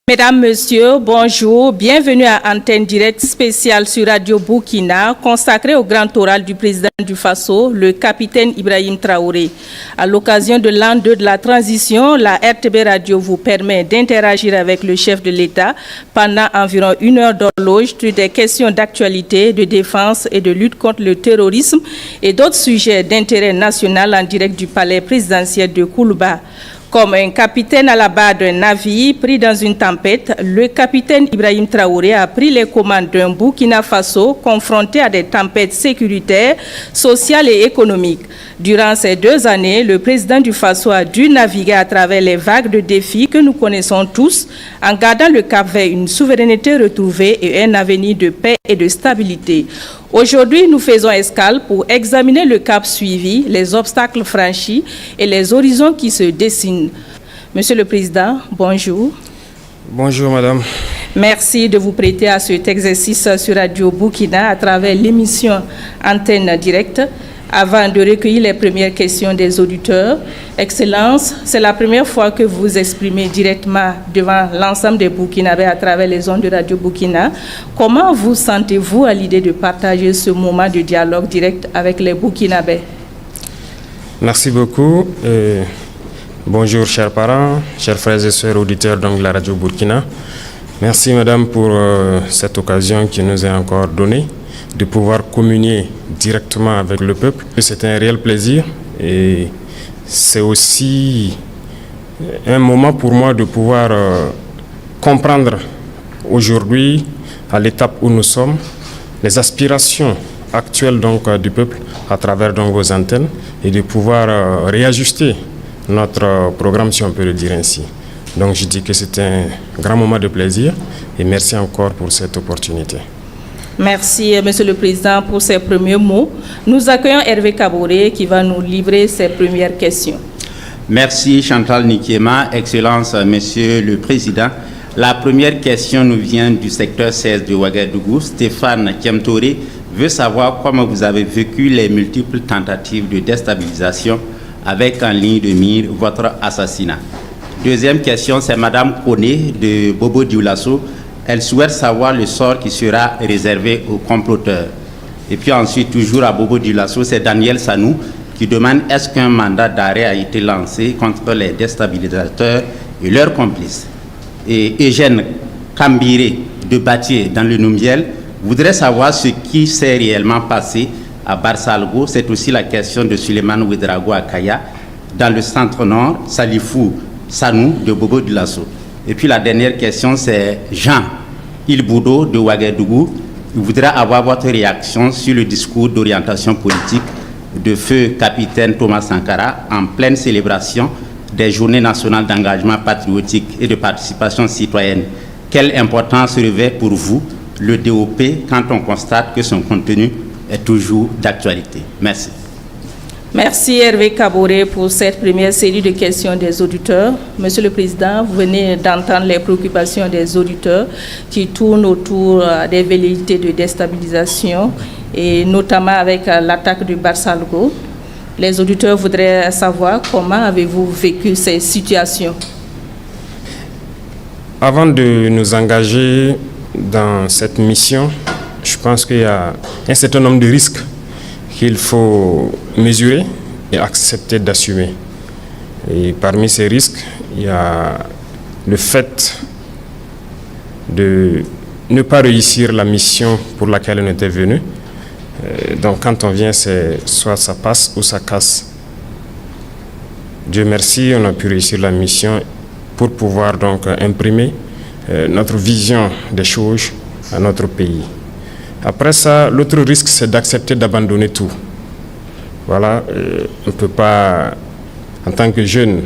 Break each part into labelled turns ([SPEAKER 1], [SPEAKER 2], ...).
[SPEAKER 1] Mesdames, Messieurs, bonjour. Bienvenue à Antenne Directe spéciale sur Radio Burkina, consacrée au grand oral du président du Faso, le capitaine Ibrahim Traoré. À l'occasion de l'an 2 de la transition, la RTB Radio vous permet d'interagir avec le chef de l'État pendant environ 1 heure d'horloge sur des questions d'actualité, de défense et de lutte contre le terrorisme et d'autres sujets d'intérêt national en direct du palais présidentiel de Koulouba. Comme un capitaine à la barre d'un navire pris dans une tempête, le capitaine Ibrahim Traoré a pris les commandes d'un Burkina Faso confronté à des tempêtes sécuritaires, sociales et économiques. Durant ces 2 années, le président du Faso a dû naviguer à travers les vagues de défis que nous connaissons tous, en gardant le cap vers une souveraineté retrouvée et un avenir de paix et de stabilité. Aujourd'hui, nous faisons escale pour examiner le cap suivi, les obstacles franchis et les horizons qui se dessinent. Monsieur le Président, bonjour.
[SPEAKER 2] Bonjour, Madame.
[SPEAKER 1] Merci de vous prêter à cet exercice sur Radio Burkina à travers l'émission Antenne Directe. Avant de recueillir les premières questions des auditeurs, Excellence, c'est la première fois que vous vous exprimez directement devant l'ensemble des Burkinabés à travers les ondes de Radio Burkina. Comment vous sentez-vous à l'idée de partager ce moment de dialogue direct avec les Burkinabés?
[SPEAKER 2] Merci beaucoup. Bonjour, chers parents, chers frères et sœurs auditeurs de la Radio Burkina. Merci, Madame, pour cette occasion qui nous est encore donnée de pouvoir communier directement avec le peuple. C'est un réel plaisir et c'est aussi un moment pour moi de pouvoir comprendre aujourd'hui, à l'étape où nous sommes, les aspirations actuelles du peuple à travers vos antennes et de pouvoir réajuster notre programme, si on peut le dire ainsi. Donc je dis que c'est un grand moment de plaisir et merci encore pour cette opportunité.
[SPEAKER 1] Merci, Monsieur le Président, pour ces premiers mots. Nous accueillons Hervé Kaboré qui va nous livrer ses premières questions.
[SPEAKER 3] Merci, Chantal Nikiema. Excellence, Monsieur le Président. La première question nous vient du secteur 16 de Ouagadougou. Stéphane Kiemtoré veut savoir comment vous avez vécu les multiples tentatives de déstabilisation avec en ligne de mire votre assassinat. Deuxième question, c'est Madame Koné de Bobo Dioulasso. Elle souhaite savoir le sort qui sera réservé aux comploteurs. Et puis ensuite, toujours à Bobo Dioulasso, c'est Daniel Sanou qui demande est-ce qu'un mandat d'arrêt a été lancé contre les déstabilisateurs et leurs complices. Et Eugène Kambiré de Batié dans le Noumiel voudrait savoir ce qui s'est réellement passé à Barsalgo. C'est aussi la question de Suleiman Ouedraogo à Kaya. Dans le centre-nord, Salifou Sanou de Bobo Dioulasso. Et puis la dernière question, c'est Jean Ilboudo de Ouagadougou. Il voudrait avoir votre réaction sur le discours d'orientation politique de feu capitaine Thomas Sankara en pleine célébration des journées nationales d'engagement patriotique et de participation citoyenne. Quelle importance revêt pour vous le DOP quand on constate que son contenu est toujours d'actualité? Merci.
[SPEAKER 1] Merci Hervé Kaboré pour cette première série de questions des auditeurs. Monsieur le Président, vous venez d'entendre les préoccupations des auditeurs qui tournent autour des velléités de déstabilisation et notamment avec l'attaque de Barsalgo. Les auditeurs voudraient savoir comment avez-vous vécu ces situations?
[SPEAKER 2] Avant de nous engager dans cette mission, je pense qu'il y a un certain nombre de risques qu'il faut mesurer et accepter d'assumer. Et parmi ces risques, il y a le fait de ne pas réussir la mission pour laquelle on était venu. Donc quand on vient, c'est soit ça passe ou ça casse. Dieu merci, on a pu réussir la mission pour pouvoir imprimer notre vision des choses à notre pays. Après ça, l'autre risque, c'est d'accepter d'abandonner tout. Voilà, on ne peut pas, en tant que jeune,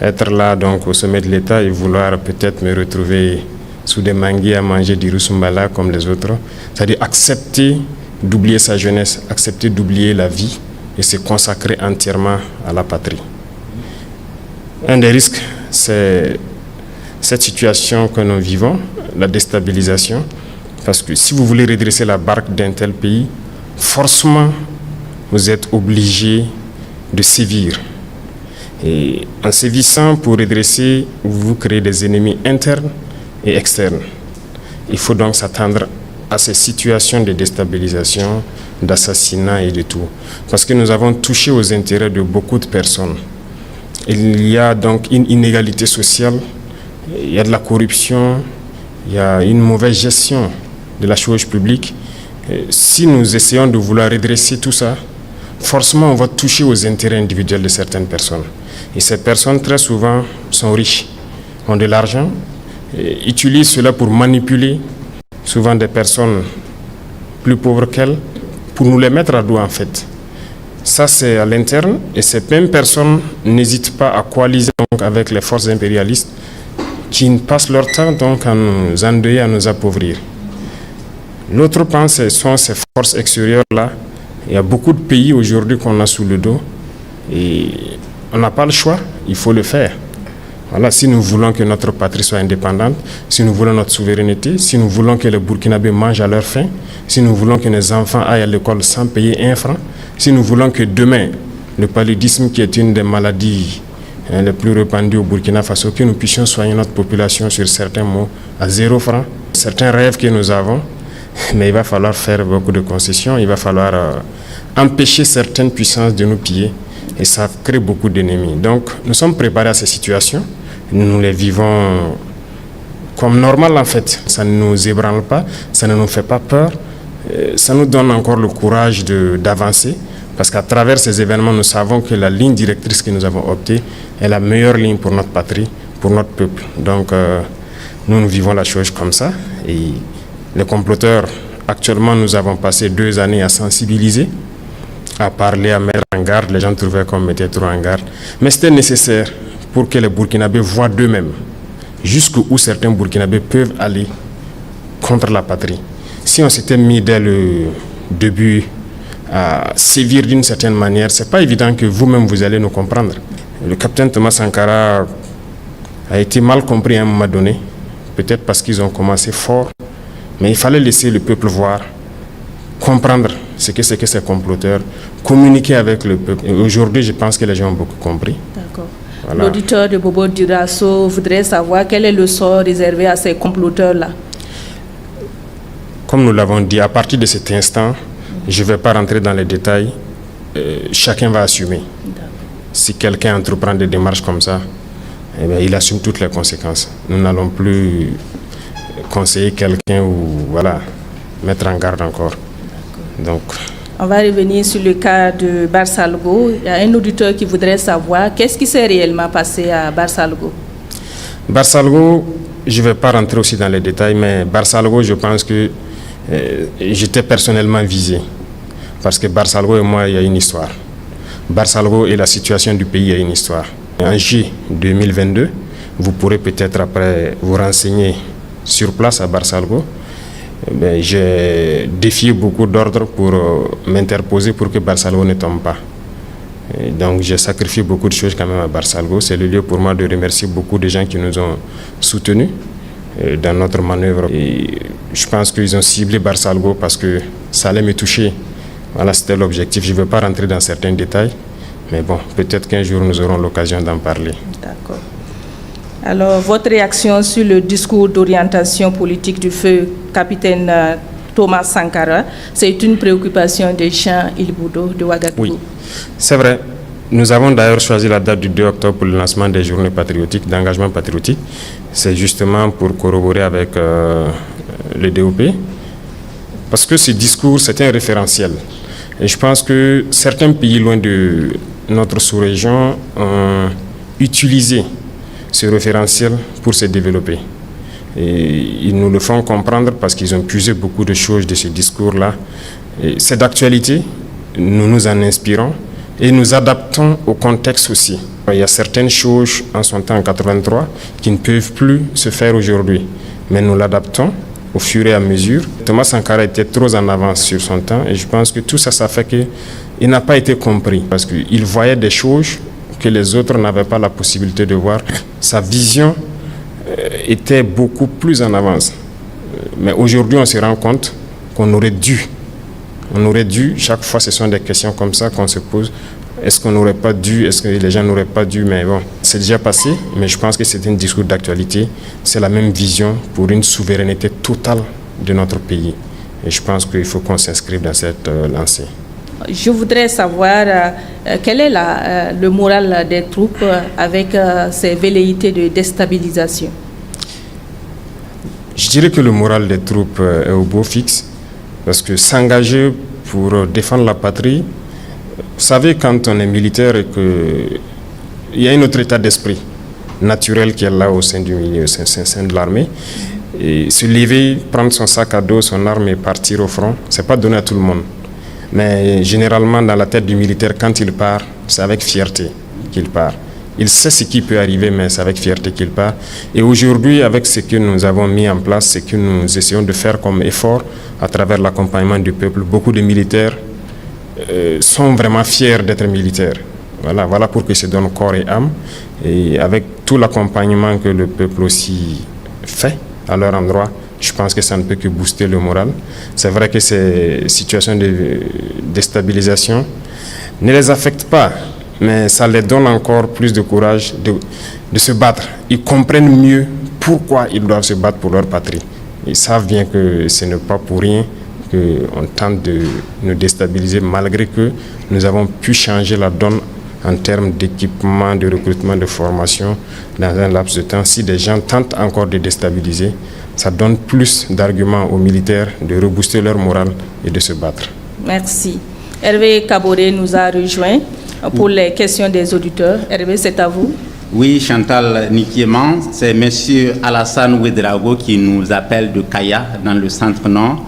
[SPEAKER 2] être là au sommet de l'État et vouloir peut-être me retrouver sous des manguiers à manger du rusumbala comme les autres. C'est-à-dire accepter d'oublier sa jeunesse, accepter d'oublier la vie et se consacrer entièrement à la patrie. Un des risques, c'est cette situation que nous vivons, la déstabilisation. Parce que si vous voulez redresser la barque d'un tel pays, forcément, vous êtes obligé de sévir. Et en sévissant pour redresser, vous créez des ennemis internes et externe. Il faut donc s'attendre à ces situations de déstabilisation, d'assassinat et de tout. Parce que nous avons touché aux intérêts de beaucoup de personnes. Il y a donc une inégalité sociale, il y a de la corruption, il y a une mauvaise gestion de la chose publique. Si nous essayons de vouloir redresser tout ça, forcément on va toucher aux intérêts individuels de certaines personnes. Et ces personnes très souvent sont riches, ont de l'argent, utilisent cela pour manipuler souvent des personnes plus pauvres qu'elles, pour nous les mettre à dos en fait. Ça c'est à l'interne et ces mêmes personnes n'hésitent pas à coaliser donc avec les forces impérialistes qui passent leur temps donc à nous endeuiller, à nous appauvrir. L'autre point, ce sont ces forces extérieures-là. Il y a beaucoup de pays aujourd'hui qu'on a sous le dos et on n'a pas le choix, il faut le faire. Voilà, si nous voulons que notre patrie soit indépendante, si nous voulons notre souveraineté, si nous voulons que les Burkinabés mangent à leur faim, si nous voulons que nos enfants aillent à l'école sans payer un franc, si nous voulons que demain, le paludisme qui est une des maladies les plus répandues au Burkina Faso, que nous puissions soigner notre population sur certains mots à 0 franc, certains rêves que nous avons, mais il va falloir faire beaucoup de concessions, il va falloir empêcher certaines puissances de nous piller et ça crée beaucoup d'ennemis. Donc nous sommes préparés à ces situations, nous les vivons comme normal en fait, ça ne nous ébranle pas, ça ne nous fait pas peur, ça nous donne encore le courage d'avancer parce qu'à travers ces événements nous savons que la ligne directrice que nous avons optée est la meilleure ligne pour notre patrie, pour notre peuple. Donc nous vivons la chose comme ça et les comploteurs, actuellement nous avons passé 2 années à sensibiliser, à parler, à mettre en garde, les gens trouvaient qu'on mettait trop en garde, mais c'était nécessaire pour que les Burkinabés voient d'eux-mêmes jusqu'où certains Burkinabés peuvent aller contre la patrie. Si on s'était mis dès le début à sévir d'une certaine manière, c'est pas évident que vous-même vous allez nous comprendre. Le capitaine Thomas Sankara a été mal compris à un moment donné, peut-être parce qu'ils ont commencé fort, mais il fallait laisser le peuple voir, comprendre ce que c'est que ces comploteurs, communiquer avec le peuple. Et aujourd'hui, je pense que les gens ont beaucoup compris.
[SPEAKER 1] D'accord.
[SPEAKER 2] Voilà.
[SPEAKER 1] L'auditeur de Bobo Dioulasso voudrait savoir quel est le sort réservé à ces comploteurs-là.
[SPEAKER 2] Comme nous l'avons dit, à partir de cet instant, je ne vais pas rentrer dans les détails. Chacun va assumer. Si quelqu'un entreprend des démarches comme ça, eh bien, il assume toutes les conséquences. Nous n'allons plus conseiller quelqu'un ou mettre en garde encore. Donc,
[SPEAKER 1] on va revenir sur le cas de Barsalgo. Il y a un auditeur qui voudrait savoir qu'est-ce qui s'est réellement passé à Barsalgo.
[SPEAKER 2] Barsalgo, je ne vais pas rentrer aussi dans les détails, mais Barsalgo, je pense que j'étais personnellement visé. Parce que Barsalgo et moi, il y a une histoire. Barsalgo et la situation du pays, il y a une histoire. En juillet 2022, vous pourrez peut-être après vous renseigner sur place à Barsalgo. J'ai défié beaucoup d'ordres pour m'interposer pour que Barsalgo ne tombe pas. Et donc j'ai sacrifié beaucoup de choses quand même à Barsalgo. C'est le lieu pour moi de remercier beaucoup de gens qui nous ont soutenus dans notre manœuvre. Et je pense qu'ils ont ciblé Barsalgo parce que ça allait me toucher. Voilà, c'était l'objectif. Je ne vais pas rentrer dans certains détails, mais bon, peut-être qu'un jour nous aurons l'occasion d'en parler. D'accord.
[SPEAKER 1] Alors, votre réaction sur le discours d'orientation politique du feu capitaine Thomas Sankara, c'est une préoccupation de Jean Ilboudo de Ouagadougou.
[SPEAKER 2] Oui, c'est vrai. Nous avons d'ailleurs choisi la date du 2 octobre pour le lancement des journées patriotiques, d'engagement patriotique. C'est justement pour corroborer avec le DOP. Parce que ce discours, c'est un référentiel. Et je pense que certains pays loin de notre sous-région ont utilisé ce référentiel pour se développer. Et ils nous le font comprendre parce qu'ils ont puisé beaucoup de choses de ce discours-là. Et c'est d'actualité, nous nous en inspirons et nous adaptons au contexte aussi. Il y a certaines choses en son temps en 83 qui ne peuvent plus se faire aujourd'hui, mais nous l'adaptons au fur et à mesure. Thomas Sankara était trop en avance sur son temps et je pense que tout ça, ça fait qu'il n'a pas été compris parce qu'il voyait des choses que les autres n'avaient pas la possibilité de voir. Sa vision était beaucoup plus en avance. Mais aujourd'hui, on se rend compte qu'on aurait dû, chaque fois ce sont des questions comme ça qu'on se pose, Est-ce qu'on n'aurait pas dû, est-ce que les gens n'auraient pas dû, mais bon, c'est déjà passé, mais je pense que c'est un discours d'actualité. C'est la même vision pour une souveraineté totale de notre pays. Et je pense qu'il faut qu'on s'inscrive dans cette lancée.
[SPEAKER 1] Je voudrais savoir quel est le moral des troupes avec ces velléités de déstabilisation.
[SPEAKER 2] Je dirais que le moral des troupes est au beau fixe, parce que s'engager pour défendre la patrie, vous savez, quand on est militaire et qu'il y a un autre état d'esprit naturel qui est là au sein du milieu, au sein de l'armée, et se lever, prendre son sac à dos, son arme et partir au front, c'est pas donné à tout le monde. Mais généralement, dans la tête du militaire, quand il part, c'est avec fierté qu'il part. Il sait ce qui peut arriver, mais c'est avec fierté qu'il part. Et aujourd'hui, avec ce que nous avons mis en place, ce que nous essayons de faire comme effort à travers l'accompagnement du peuple, beaucoup de militaires sont vraiment fiers d'être militaires. Voilà pourquoi ils se donnent corps et âme. Et avec tout l'accompagnement que le peuple aussi fait à leur endroit, je pense que ça ne peut que booster le moral. C'est vrai que ces situations de déstabilisation ne les affectent pas, mais ça les donne encore plus de courage de se battre. Ils comprennent mieux pourquoi ils doivent se battre pour leur patrie. Ils savent bien que ce n'est pas pour rien qu'on tente de nous déstabiliser, malgré que nous avons pu changer la donne en termes d'équipement, de recrutement, de formation dans un laps de temps. Si des gens tentent encore de déstabiliser, ça donne plus d'arguments aux militaires de rebooster leur morale et de se battre.
[SPEAKER 1] Merci. Hervé Kaboré nous a rejoint pour les questions des auditeurs. Hervé, c'est à vous.
[SPEAKER 3] Oui, Chantal Nikiema, c'est M. Alassane Ouedraogo qui nous appelle de Kaya, dans le centre-nord.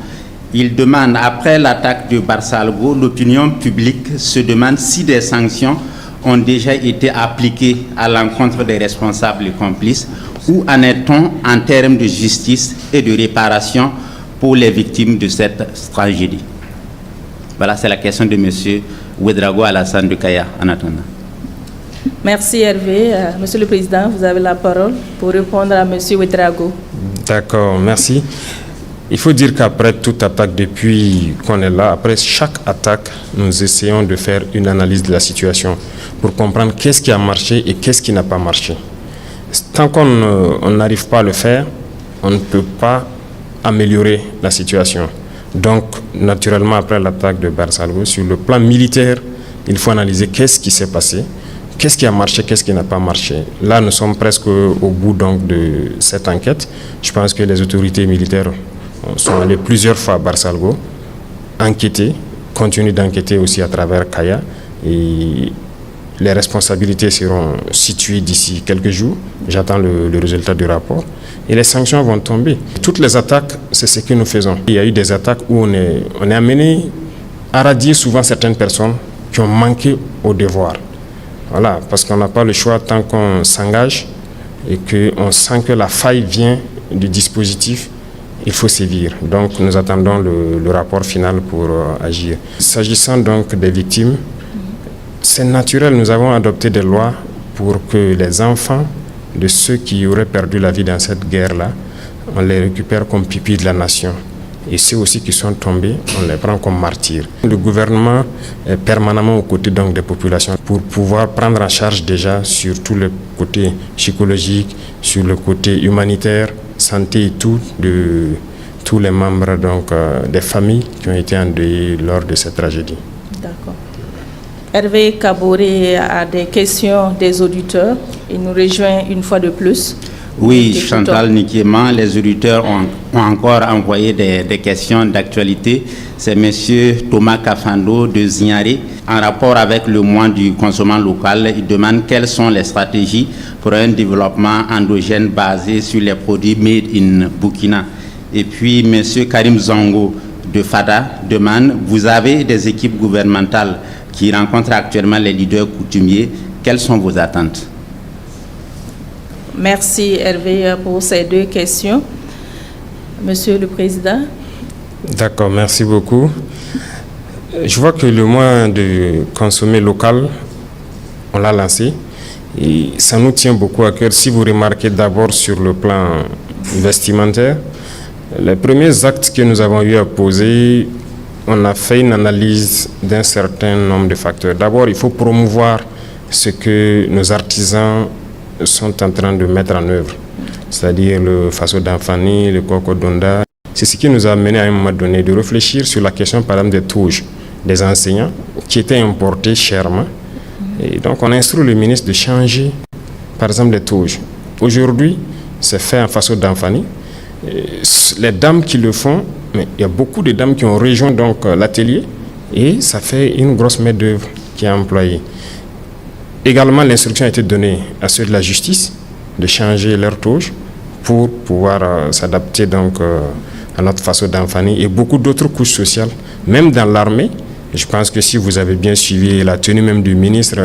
[SPEAKER 3] Il demande, après l'attaque de Barsalgo, l'opinion publique se demande si des sanctions ont déjà été appliquées à l'encontre des responsables et complices. Où en est-on en termes de justice et de réparation pour les victimes de cette tragédie? Voilà, c'est la question de M. Ouedraogo Alassane de Kaya, en attendant.
[SPEAKER 1] Merci Hervé. Monsieur le Président, vous avez la parole pour répondre à M. Ouedraogo.
[SPEAKER 2] D'accord, merci. Il faut dire qu'après toute attaque, depuis qu'on est là, après chaque attaque, nous essayons de faire une analyse de la situation pour comprendre qu'est-ce qui a marché et qu'est-ce qui n'a pas marché. Tant qu'on n'arrive pas à le faire, on ne peut pas améliorer la situation. Donc, naturellement, après l'attaque de Barsalgo, sur le plan militaire, il faut analyser qu'est-ce qui s'est passé, qu'est-ce qui a marché, qu'est-ce qui n'a pas marché. Là, nous sommes presque au bout donc, de cette enquête. Je pense que les autorités militaires sont allés plusieurs fois à Barsalgo, enquêter, continuent d'enquêter aussi à travers Kaya, et les responsabilités seront situées d'ici quelques jours. J'attends le résultat du rapport et les sanctions vont tomber. Toutes les attaques, c'est ce que nous faisons. Il y a eu des attaques où on est amené à radier souvent certaines personnes qui ont manqué au devoir. Voilà, parce qu'on n'a pas le choix tant qu'on s'engage et qu'on sent que la faille vient du dispositif. Il faut sévir. Donc nous attendons le rapport final pour agir. S'agissant donc des victimes, c'est naturel, nous avons adopté des lois pour que les enfants de ceux qui auraient perdu la vie dans cette guerre-là, on les récupère comme pupilles de la nation. Et ceux aussi qui sont tombés, on les prend comme martyrs. Le gouvernement est permanemment aux côtés donc, des populations pour pouvoir prendre en charge déjà sur tout le côté psychologique, sur le côté humanitaire, santé et tout, de tous les membres donc, des familles qui ont été endeuillées lors de cette tragédie.
[SPEAKER 1] D'accord. Hervé Kaboré a des questions des auditeurs. Il nous rejoint une fois de plus.
[SPEAKER 3] Oui, Chantal Nikiema, les auditeurs ont encore envoyé des questions d'actualité. C'est M. Thomas Kafando de Zignari. En rapport avec le mois du consommant local, il demande quelles sont les stratégies pour un développement endogène basé sur les produits made in Burkina. Et puis M. Karim Zongo de FADA demande, vous avez des équipes gouvernementales qui rencontrent actuellement les leaders coutumiers. Quelles sont vos attentes?
[SPEAKER 1] Merci Hervé pour ces deux questions. Monsieur le Président.
[SPEAKER 2] D'accord, merci beaucoup. Je vois que le mois de consommer local, on l'a lancé et ça nous tient beaucoup à cœur. Si vous remarquez d'abord sur le plan vestimentaire, les premiers actes que nous avons eu à poser on a fait une analyse d'un certain nombre de facteurs. D'abord, il faut promouvoir ce que nos artisans sont en train de mettre en œuvre, c'est-à-dire le Faso d'Anfani, le Koko Donda. C'est ce qui nous a amené à un moment donné de réfléchir sur la question, par exemple, des touches des enseignants qui étaient importés chèrement. Et donc, on a instruit le ministre de changer, par exemple, les touches. Aujourd'hui, c'est fait en Faso d'Anfani. Les dames qui le font, mais il y a beaucoup de dames qui ont rejoint donc l'atelier et ça fait une grosse main-d'œuvre qui est employée. Également, l'instruction a été donnée à ceux de la justice de changer leur touche pour pouvoir s'adapter donc à notre Faso d'Anfani et beaucoup d'autres couches sociales, même dans l'armée. Je pense que si vous avez bien suivi la tenue même du ministre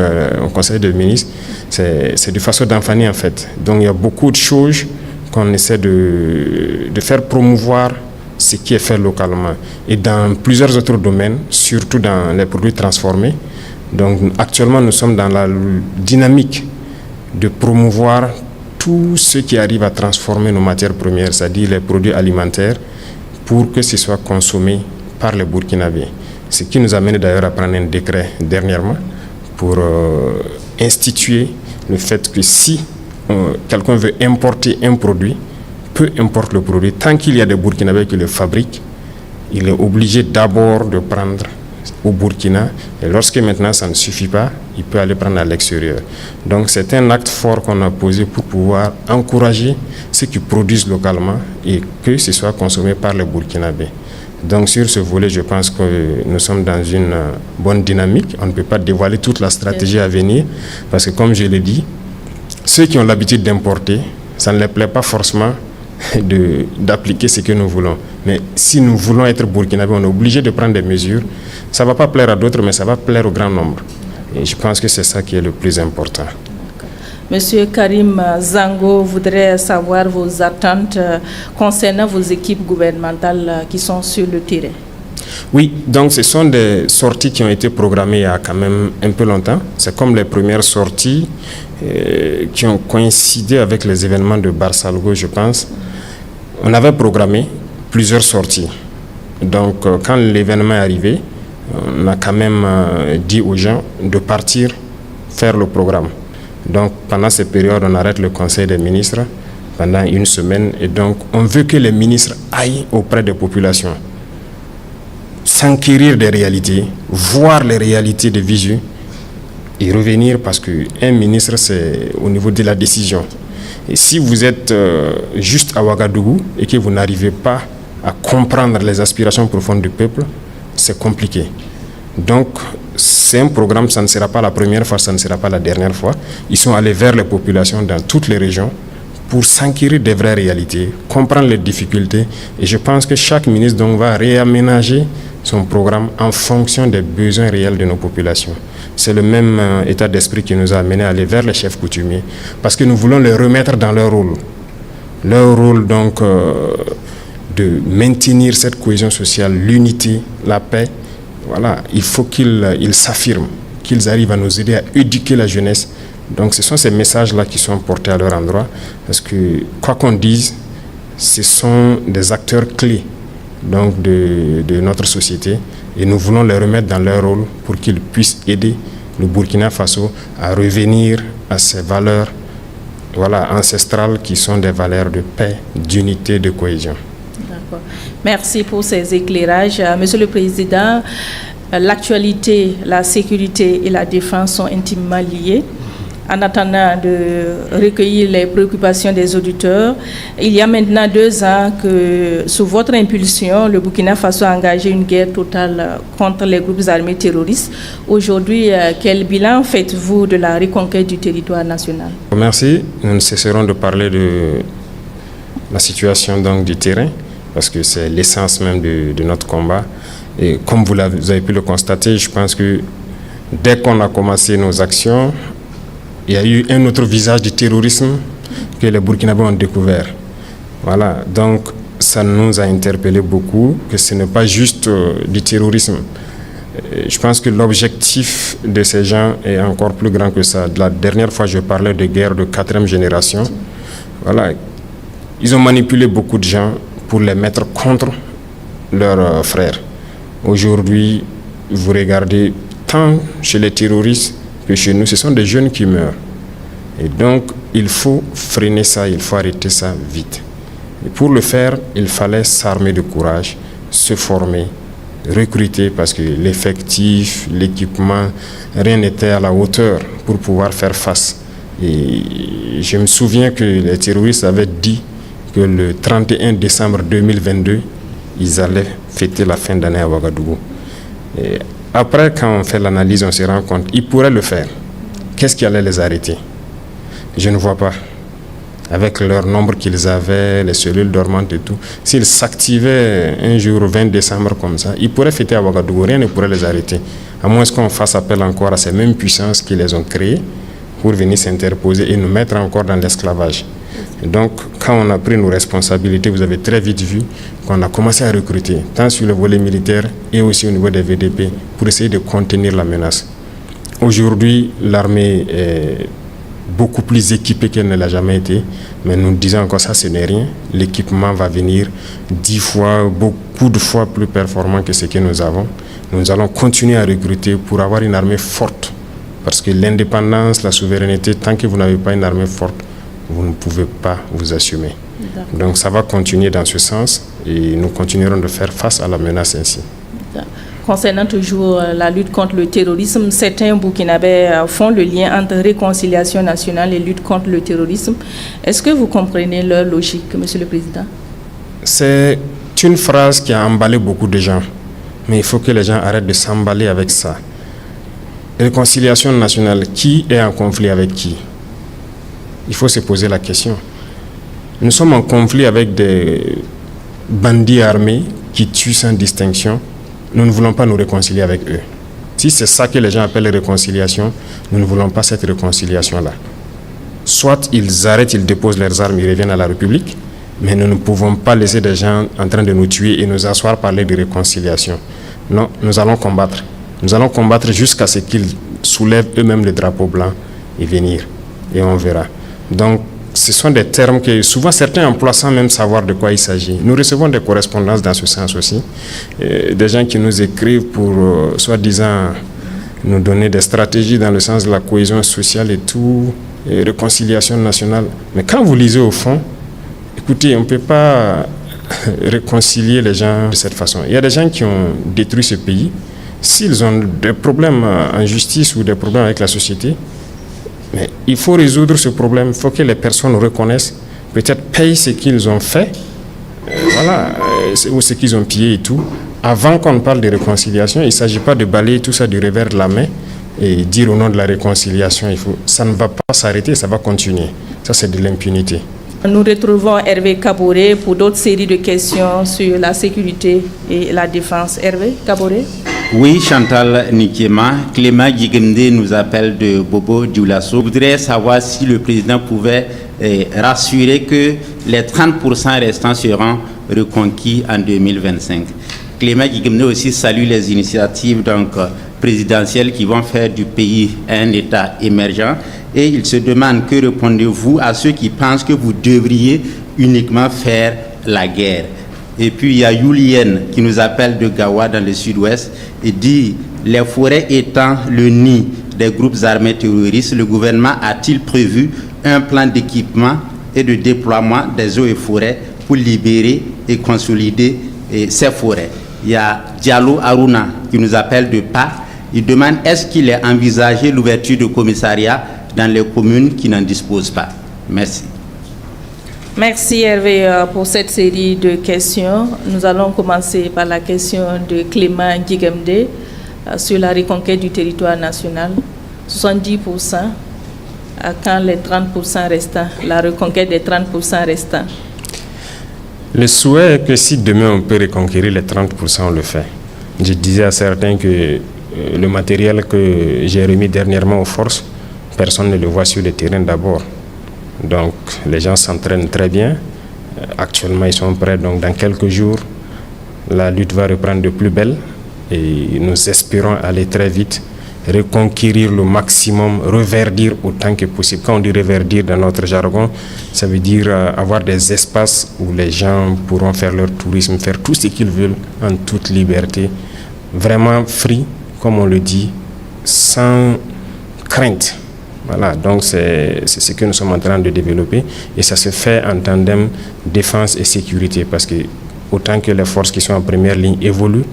[SPEAKER 2] au Conseil des ministres, c'est du Faso d'Anfani en fait. Donc il y a beaucoup de choses qu'on essaie de faire promouvoir ce qui est fait localement. Et dans plusieurs autres domaines, surtout dans les produits transformés. Donc actuellement, nous sommes dans la dynamique de promouvoir tout ce qui arrive à transformer nos matières premières, c'est-à-dire les produits alimentaires, pour que ce soit consommé par les Burkinabés. Ce qui nous a amené d'ailleurs à prendre un décret dernièrement pour instituer le fait que si quelqu'un veut importer un produit, peu importe le produit, tant qu'il y a des Burkinabés qui le fabriquent, il est obligé d'abord de prendre au Burkina, et lorsque maintenant ça ne suffit pas, il peut aller prendre à l'extérieur. Donc c'est un acte fort qu'on a posé pour pouvoir encourager ceux qui produisent localement et que ce soit consommé par les Burkinabés. Donc sur ce volet, je pense que nous sommes dans une bonne dynamique. On ne peut pas dévoiler toute la stratégie à venir parce que comme je l'ai dit, ceux qui ont l'habitude d'importer, ça ne les plaît pas forcément d'appliquer ce que nous voulons. Mais si nous voulons être burkinabés, on est obligé de prendre des mesures. Ça ne va pas plaire à d'autres, mais ça va plaire au grand nombre. Et je pense que c'est ça qui est le plus important.
[SPEAKER 1] Monsieur Karim Zango voudrait savoir vos attentes concernant vos équipes gouvernementales qui sont sur le terrain.
[SPEAKER 2] Oui, donc ce sont des sorties qui ont été programmées il y a quand même un peu longtemps. C'est comme les premières sorties qui ont coïncidé avec les événements de Barsalgo, je pense. On avait programmé plusieurs sorties. Donc quand l'événement est arrivé, on a quand même dit aux gens de partir faire le programme. Donc pendant cette période, on arrête le Conseil des ministres pendant une semaine et donc on veut que les ministres aillent auprès des populations, s'enquérir des réalités, voir les réalités de visu et revenir parce qu'un ministre, c'est au niveau de la décision. Et si vous êtes juste à Ouagadougou et que vous n'arrivez pas à comprendre les aspirations profondes du peuple, c'est compliqué. Donc, c'est un programme, ça ne sera pas la première fois, ça ne sera pas la dernière fois. Ils sont allés vers les populations dans toutes les régions pour s'enquérir des vraies réalités, comprendre les difficultés. Et je pense que chaque ministre donc, va réaménager son programme en fonction des besoins réels de nos populations. C'est le même état d'esprit qui nous a amené à aller vers les chefs coutumiers, parce que nous voulons les remettre dans leur rôle. Leur rôle donc de maintenir cette cohésion sociale, l'unité, la paix. Voilà, il faut qu'ils s'affirment, qu'ils arrivent à nous aider à éduquer la jeunesse. Donc ce sont ces messages-là qui sont portés à leur endroit, parce que quoi qu'on dise, ce sont des acteurs clés donc de notre société et nous voulons les remettre dans leur rôle pour qu'ils puissent aider le Burkina Faso à revenir à ces valeurs ancestrales qui sont des valeurs de paix, d'unité, de cohésion.
[SPEAKER 1] D'accord. Merci pour ces éclairages. Monsieur le Président, l'actualité, la sécurité et la défense sont intimement liées. En attendant de recueillir les préoccupations des auditeurs, il y a maintenant 2 ans que, sous votre impulsion, le Burkina Faso a engagé une guerre totale contre les groupes armés terroristes. Aujourd'hui, quel bilan faites-vous de la reconquête du territoire national? Merci.
[SPEAKER 2] Nous ne cesserons de parler de la situation donc, du terrain, parce que c'est l'essence même de notre combat. Et comme vous avez pu le constater, je pense que dès qu'on a commencé nos actions, il y a eu un autre visage du terrorisme que les Burkinabés ont découvert. Voilà, donc ça nous a interpellé beaucoup, que ce n'est pas juste du terrorisme. Je pense que l'objectif de ces gens est encore plus grand que ça. La dernière fois, je parlais de guerre de 4e génération. Voilà, ils ont manipulé beaucoup de gens pour les mettre contre leurs frères. Aujourd'hui, vous regardez, tant chez les terroristes que chez nous, ce sont des jeunes qui meurent. Et donc, il faut freiner ça, il faut arrêter ça vite. Et pour le faire, il fallait s'armer de courage, se former, recruter, parce que l'effectif, l'équipement, rien n'était à la hauteur pour pouvoir faire face. Et je me souviens que les terroristes avaient dit que le 31 décembre 2022, ils allaient fêter la fin d'année à Ouagadougou. Et après, quand on fait l'analyse, on se rend compte qu'ils pourraient le faire. Qu'est-ce qui allait les arrêter? Je ne vois pas. Avec leur nombre qu'ils avaient, les cellules dormantes et tout, s'ils s'activaient un jour 20 décembre comme ça, ils pourraient fêter à Ouagadougou, rien ne pourrait les arrêter. À moins qu'on fasse appel encore à ces mêmes puissances qui les ont créées pour venir s'interposer et nous mettre encore dans l'esclavage. Donc, quand on a pris nos responsabilités, vous avez très vite vu qu'on a commencé à recruter, tant sur le volet militaire et aussi au niveau des VDP, pour essayer de contenir la menace. Aujourd'hui, l'armée est beaucoup plus équipée qu'elle ne l'a jamais été, mais nous disons encore ça, ce n'est rien. L'équipement va venir 10 fois, beaucoup de fois plus performant que ce que nous avons. Nous allons continuer à recruter pour avoir une armée forte, parce que l'indépendance, la souveraineté, tant que vous n'avez pas une armée forte, vous ne pouvez pas vous assumer. Donc ça va continuer dans ce sens et nous continuerons de faire face à la menace ainsi.
[SPEAKER 1] Concernant toujours la lutte contre le terrorisme, certains Burkinabés font le lien entre réconciliation nationale et lutte contre le terrorisme. Est-ce que vous comprenez leur logique, Monsieur le Président?
[SPEAKER 2] C'est une phrase qui a emballé beaucoup de gens, mais il faut que les gens arrêtent de s'emballer avec ça. Réconciliation nationale, qui est en conflit avec qui? Il faut se poser la question. Nous sommes en conflit avec des bandits armés qui tuent sans distinction. Nous ne voulons pas nous réconcilier avec eux. Si c'est ça que les gens appellent réconciliation, nous ne voulons pas cette réconciliation-là. Soit ils arrêtent, ils déposent leurs armes, ils reviennent à la République, mais nous ne pouvons pas laisser des gens en train de nous tuer et nous asseoir parler de réconciliation. Non, nous allons combattre. Nous allons combattre jusqu'à ce qu'ils soulèvent eux-mêmes le drapeau blanc et venir. Et on verra. Donc, ce sont des termes que souvent certains emploient sans même savoir de quoi il s'agit. Nous recevons des correspondances dans ce sens aussi. Des gens qui nous écrivent pour, soi-disant, nous donner des stratégies dans le sens de la cohésion sociale et tout, et réconciliation nationale. Mais quand vous lisez au fond, écoutez, on ne peut pas réconcilier les gens de cette façon. Il y a des gens qui ont détruit ce pays. S'ils ont des problèmes en justice ou des problèmes avec la société, mais il faut résoudre ce problème. Il faut que les personnes reconnaissent, peut-être payent ce qu'ils ont fait, ou ce qu'ils ont pillé et tout. Avant qu'on parle de réconciliation, il ne s'agit pas de balayer tout ça du revers de la main et dire au nom de la réconciliation, ça ne va pas s'arrêter, ça va continuer. Ça, c'est de l'impunité.
[SPEAKER 1] Nous retrouvons Hervé Kaboré pour d'autres séries de questions sur la sécurité et la défense. Hervé Kaboré.
[SPEAKER 3] Oui, Chantal Nikiema, Clément Guigemde nous appelle de Bobo Dioulasso. Je voudrais savoir si le président pouvait rassurer que les 30% restants seront reconquis en 2025. Clément Guigemde aussi salue les initiatives présidentielles qui vont faire du pays un État émergent et il se demande que répondez-vous à ceux qui pensent que vous devriez uniquement faire la guerre. Et puis il y a Julien qui nous appelle de Gawa dans le sud-ouest et dit les forêts étant le nid des groupes armés terroristes, le gouvernement a-t-il prévu un plan d'équipement et de déploiement des eaux et forêts pour libérer et consolider ces forêts? Il y a Diallo Aruna qui nous appelle de PA. Il demande est-ce qu'il est envisagé l'ouverture de commissariats dans les communes qui n'en disposent pas? Merci.
[SPEAKER 1] Merci Hervé pour cette série de questions. Nous allons commencer par la question de Clément Guigemde sur la reconquête du territoire national. 70%, à quand les 30% restants, la reconquête des 30% restants?
[SPEAKER 2] Le souhait est que si demain on peut reconquérir les 30%, on le fait. Je disais à certains que le matériel que j'ai remis dernièrement aux forces, personne ne le voit sur le terrain d'abord. Donc les gens s'entraînent très bien. Actuellement ils sont prêts. Donc dans quelques jours, la lutte va reprendre de plus belle. Et nous espérons aller très vite, reconquérir le maximum, reverdir autant que possible. Quand on dit reverdir dans notre jargon, ça veut dire avoir des espaces où les gens pourront faire leur tourisme, faire tout ce qu'ils veulent en toute liberté, vraiment free, comme on le dit, sans crainte. Voilà, donc c'est ce que nous sommes en train de développer et ça se fait en tandem défense et sécurité parce que autant que les forces qui sont en première ligne évoluent,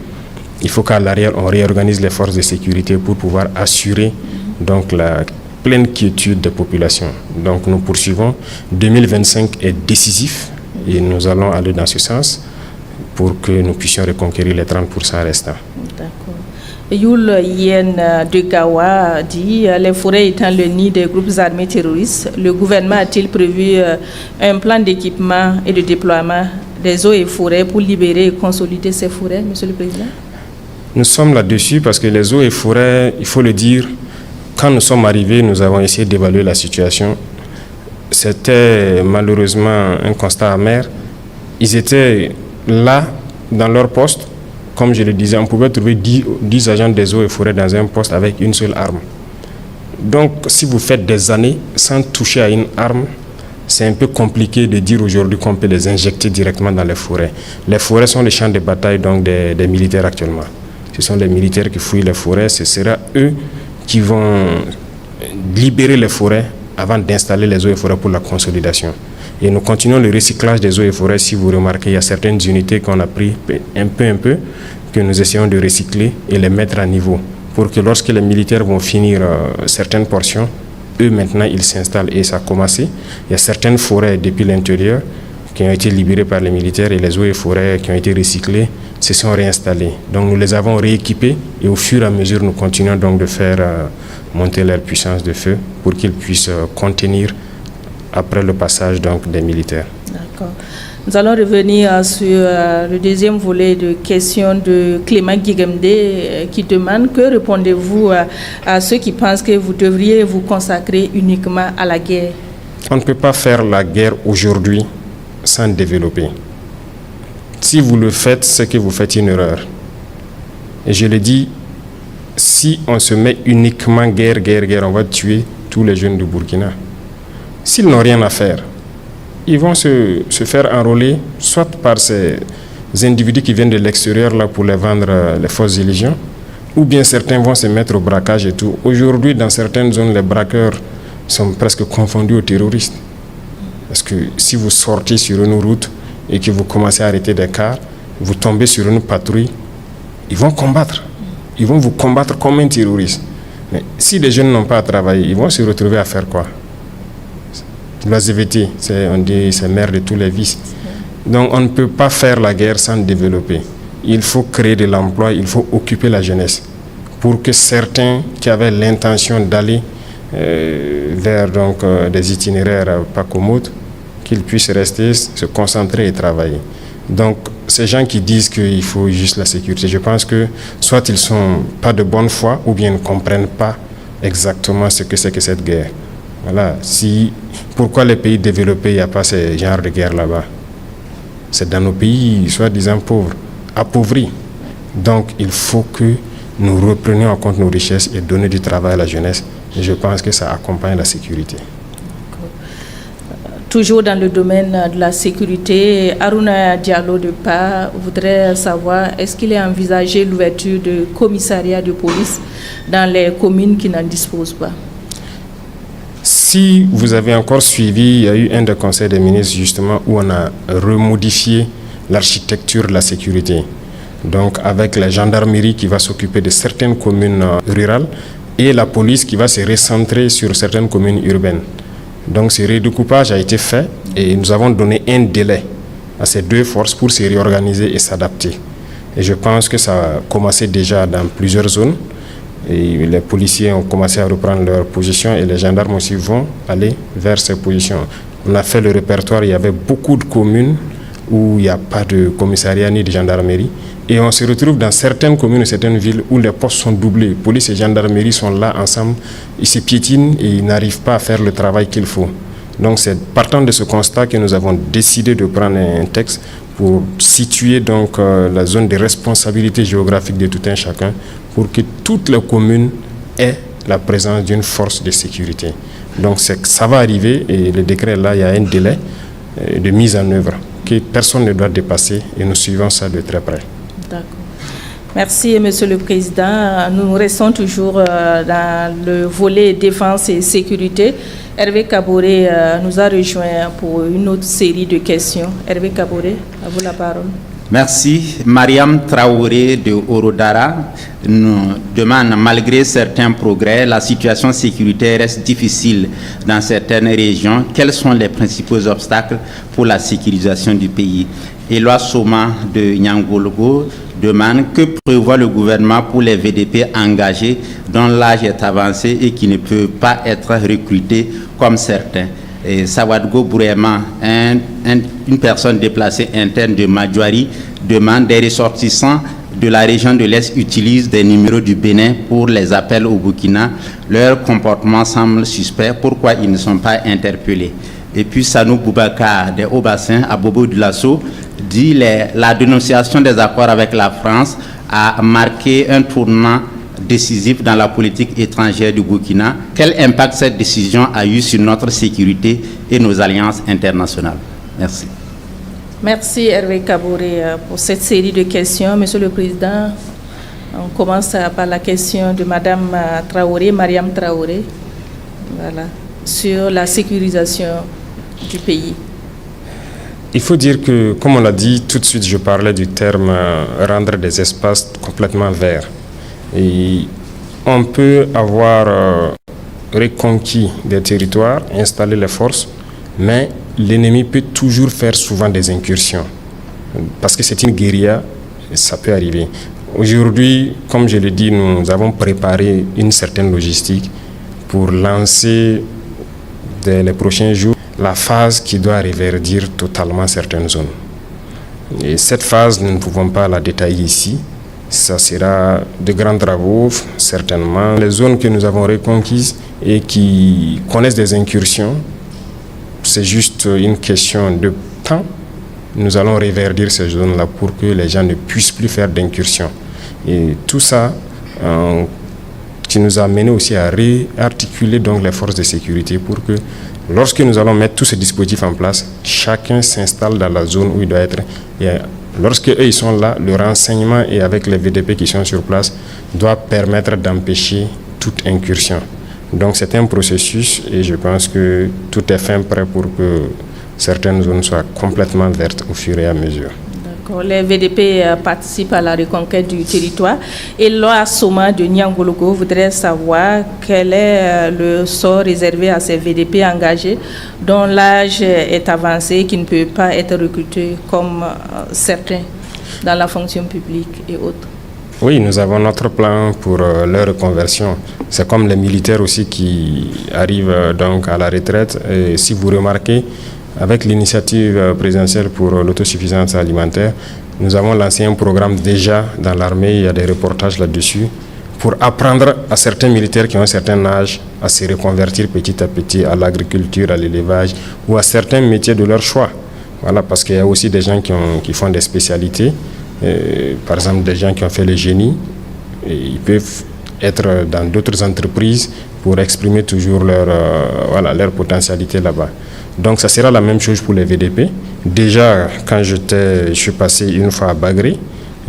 [SPEAKER 2] il faut qu'à l'arrière on réorganise les forces de sécurité pour pouvoir assurer donc la pleine quiétude des populations. Donc nous poursuivons. 2025 est décisif et nous allons aller dans ce sens pour que nous puissions reconquérir les 30% restants.
[SPEAKER 1] D'accord. Youl Yen de Gawa dit les forêts étant le nid des groupes armés terroristes, le gouvernement a-t-il prévu un plan d'équipement et de déploiement des eaux et forêts pour libérer et consolider ces forêts, Monsieur le Président?
[SPEAKER 2] Nous sommes là-dessus parce que les eaux et forêts, il faut le dire, quand nous sommes arrivés, nous avons essayé d'évaluer la situation. C'était malheureusement un constat amer. Ils étaient là, dans leur poste. Comme je le disais, on pouvait trouver 10 agents des eaux et forêts dans un poste avec une seule arme. Donc, si vous faites des années sans toucher à une arme, c'est un peu compliqué de dire aujourd'hui qu'on peut les injecter directement dans les forêts. Les forêts sont les champs de bataille donc des militaires actuellement. Ce sont les militaires qui fouillent les forêts. Ce sera eux qui vont libérer les forêts avant d'installer les eaux et forêts pour la consolidation. Et nous continuons le recyclage des eaux et forêts. Si vous remarquez, il y a certaines unités qu'on a pris un peu, que nous essayons de recycler et les mettre à niveau. Pour que lorsque les militaires vont finir certaines portions, eux maintenant ils s'installent et ça a commencé. Il y a certaines forêts depuis l'intérieur qui ont été libérées par les militaires et les eaux et forêts qui ont été recyclées se sont réinstallées. Donc nous les avons rééquipés et au fur et à mesure nous continuons donc de faire monter leur puissance de feu pour qu'ils puissent contenir après le passage donc des militaires.
[SPEAKER 1] D'accord. Nous allons revenir sur le deuxième volet de questions de Clément Guigemdé qui demande que répondez-vous à ceux qui pensent que vous devriez vous consacrer uniquement à la guerre?
[SPEAKER 2] On ne peut pas faire la guerre aujourd'hui sans développer. Si vous le faites, c'est que vous faites une erreur. Et je le dis, si on se met uniquement guerre, on va tuer tous les jeunes du Burkina. S'ils n'ont rien à faire, ils vont se faire enrôler soit par ces individus qui viennent de l'extérieur là pour les vendre les fausses illusions, ou bien certains vont se mettre au braquage et tout. Aujourd'hui, dans certaines zones, les braqueurs sont presque confondus aux terroristes. Parce que si vous sortez sur une route et que vous commencez à arrêter des cars, vous tombez sur une patrouille, ils vont combattre. Ils vont vous combattre comme un terroriste. Mais si les jeunes n'ont pas à travailler, ils vont se retrouver à faire quoi? L'oisiveté, on dit, c'est mère de tous les vices. Donc on ne peut pas faire la guerre sans développer. Il faut créer de l'emploi, il faut occuper la jeunesse. Pour que certains qui avaient l'intention d'aller vers donc, des itinéraires pas commodes, qu'ils puissent rester, se concentrer et travailler. Donc ces gens qui disent qu'il faut juste la sécurité, je pense que soit ils ne sont pas de bonne foi ou bien ils ne comprennent pas exactement ce que c'est que cette guerre. Voilà. Pourquoi les pays développés, il n'y a pas ce genre de guerre là-bas? C'est dans nos pays, soi-disant pauvres, appauvris. Donc, il faut que nous reprenions en compte nos richesses et donner du travail à la jeunesse. Et je pense que ça accompagne la sécurité.
[SPEAKER 1] Toujours dans le domaine de la sécurité, Aruna Diallo de PA voudrait savoir, est-ce qu'il est envisagé l'ouverture de commissariats de police dans les communes qui n'en disposent pas?
[SPEAKER 2] Si vous avez encore suivi, il y a eu un des conseils des ministres justement où on a remodifié l'architecture de la sécurité. Donc avec la gendarmerie qui va s'occuper de certaines communes rurales et la police qui va se recentrer sur certaines communes urbaines. Donc ce redécoupage a été fait et nous avons donné un délai à ces deux forces pour se réorganiser et s'adapter. Et je pense que ça a commencé déjà dans plusieurs zones. Et les policiers ont commencé à reprendre leur position et les gendarmes aussi vont aller vers ces positions. On a fait le répertoire, il y avait beaucoup de communes où il n'y a pas de commissariat ni de gendarmerie. Et on se retrouve dans certaines communes, certaines villes où les postes sont doublés. Police et gendarmerie sont là ensemble, ils se piétinent et ils n'arrivent pas à faire le travail qu'il faut. Donc c'est partant de ce constat que nous avons décidé de prendre un texte pour situer donc la zone de responsabilité géographique de tout un chacun pour que toutes les communes aient la présence d'une force de sécurité. Donc ça va arriver et le décret là, il y a un délai de mise en œuvre que personne ne doit dépasser et nous suivons ça de très près.
[SPEAKER 1] D'accord. Merci, Monsieur le Président. Nous restons toujours dans le volet défense et sécurité. Hervé Kaboré nous a rejoint pour une autre série de questions. Hervé Kaboré, à vous la parole.
[SPEAKER 3] Merci. Mariam Traoré de Orodara nous demande, malgré certains progrès, la situation sécuritaire reste difficile dans certaines régions. Quels sont les principaux obstacles pour la sécurisation du pays? Éloi Soma de Nyangologo demande, que prévoit le gouvernement pour les VDP engagés dont l'âge est avancé et qui ne peuvent pas être recrutés comme certains? Et Sawadgo Bourema, une personne déplacée interne de Madjouari, demande, des ressortissants de la région de l'Est utilisent des numéros du Bénin pour les appels au Burkina. Leur comportement semble suspect. Pourquoi ils ne sont pas interpellés? Et puis Sanou Boubacar de Haut-Bassin à Bobo de Lasso dit, la dénonciation des accords avec la France a marqué un tournant décisif dans la politique étrangère du Burkina. Quel impact cette décision a eu sur notre sécurité et nos alliances internationales? Merci.
[SPEAKER 1] Merci Hervé Kaboré pour cette série de questions. Monsieur le Président, on commence par la question de Madame Traoré, Mariam Traoré, voilà, sur la sécurisation du pays.
[SPEAKER 2] Il faut dire que, comme on l'a dit, tout de suite je parlais du terme rendre des espaces complètement verts. Et on peut avoir reconquis des territoires, installer les forces, mais l'ennemi peut toujours faire souvent des incursions. Parce que c'est une guérilla, ça peut arriver. Aujourd'hui, comme je l'ai dit, nous avons préparé une certaine logistique pour lancer dès les prochains jours la phase qui doit reverdir totalement certaines zones. Et cette phase, nous ne pouvons pas la détailler ici. Ça sera de grands travaux, certainement. Les zones que nous avons reconquises et qui connaissent des incursions, c'est juste une question de temps. Nous allons reverdir ces zones-là pour que les gens ne puissent plus faire d'incursions. Et tout ça qui nous a amené aussi à réarticuler donc les forces de sécurité pour que lorsque nous allons mettre tous ces dispositifs en place, chacun s'installe dans la zone où il doit être. Et lorsque eux ils sont là, le renseignement et avec les VDP qui sont sur place doit permettre d'empêcher toute incursion. Donc c'est un processus et je pense que tout est fin prêt pour que certaines zones soient complètement vertes au fur et à mesure.
[SPEAKER 1] D'accord. Les VDP participent à la reconquête du territoire. Et Loa Soma de Nyangologo voudrait savoir quel est le sort réservé à ces VDP engagés dont l'âge est avancé et qui ne peut pas être recruté comme certains dans la fonction publique et autres.
[SPEAKER 2] Oui, nous avons notre plan pour leur reconversion. C'est comme les militaires aussi qui arrivent donc à la retraite. Et si vous remarquez, avec l'initiative présidentielle pour l'autosuffisance alimentaire, nous avons lancé un programme déjà dans l'armée, il y a des reportages là-dessus, pour apprendre à certains militaires qui ont un certain âge à se reconvertir petit à petit à l'agriculture, à l'élevage ou à certains métiers de leur choix. Voilà, parce qu'il y a aussi des gens qui font des spécialités. Par exemple, des gens qui ont fait le génie, et ils peuvent être dans d'autres entreprises pour exprimer toujours leur potentialité là-bas. Donc ça sera la même chose pour les VDP. Déjà, quand je suis passé une fois à Bagré,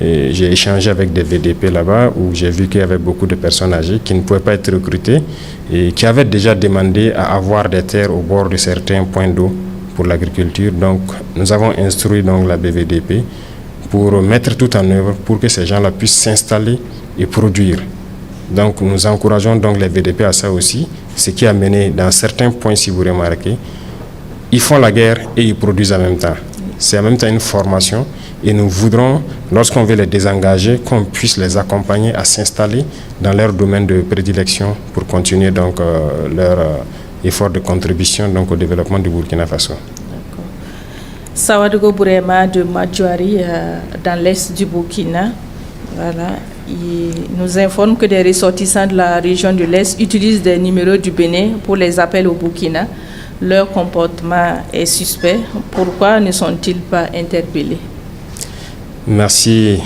[SPEAKER 2] j'ai échangé avec des VDP là-bas où j'ai vu qu'il y avait beaucoup de personnes âgées qui ne pouvaient pas être recrutées et qui avaient déjà demandé à avoir des terres au bord de certains points d'eau pour l'agriculture. Donc nous avons instruit donc la BVDP pour mettre tout en œuvre pour que ces gens-là puissent s'installer et produire. Donc nous encourageons donc les VDP à ça aussi, ce qui a mené dans certains points, si vous remarquez, ils font la guerre et ils produisent en même temps. C'est en même temps une formation et nous voudrons, lorsqu'on veut les désengager, qu'on puisse les accompagner à s'installer dans leur domaine de prédilection pour continuer donc leur effort de contribution donc, au développement du Burkina Faso.
[SPEAKER 1] Sawadgo Bourema de Madjouari, dans l'est du Burkina, voilà, il nous informe que des ressortissants de la région de l'est utilisent des numéros du Bénin pour les appels au Burkina. Leur comportement est suspect. Pourquoi ne sont-ils pas interpellés?
[SPEAKER 2] Merci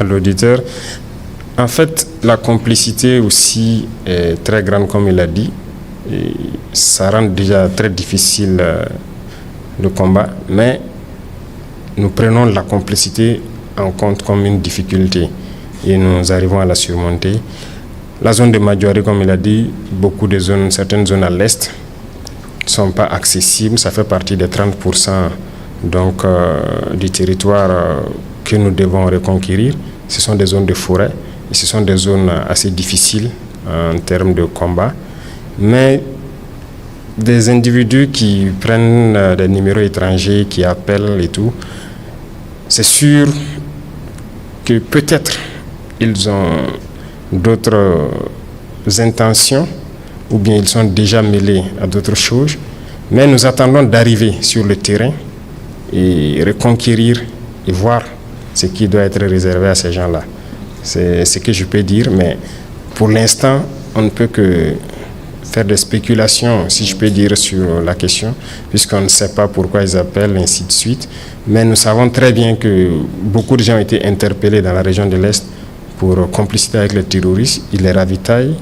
[SPEAKER 2] à l'auditeur. En fait, la complicité aussi est très grande, comme il a dit. Et ça rend déjà très difficile le combat, mais nous prenons la complicité en compte comme une difficulté. et nous arrivons à la surmonter. La zone de Madjoari, comme il a dit, certaines zones à l'est ne sont pas accessibles. Ça fait partie des 30% donc, du territoire que nous devons reconquérir. Ce sont des zones de forêt et ce sont des zones assez difficiles en termes de combat. Mais des individus qui prennent des numéros étrangers, qui appellent et tout, c'est sûr que peut-être ils ont d'autres intentions ou bien ils sont déjà mêlés à d'autres choses, mais nous attendons d'arriver sur le terrain et reconquérir et voir ce qui doit être réservé à ces gens-là. C'est ce que je peux dire, mais pour l'instant, on ne peut que faire des spéculations, si je peux dire, sur la question, puisqu'on ne sait pas pourquoi ils appellent, ainsi de suite. Mais nous savons très bien que beaucoup de gens ont été interpellés dans la région de l'Est pour complicité avec les terroristes. Ils les ravitaillent.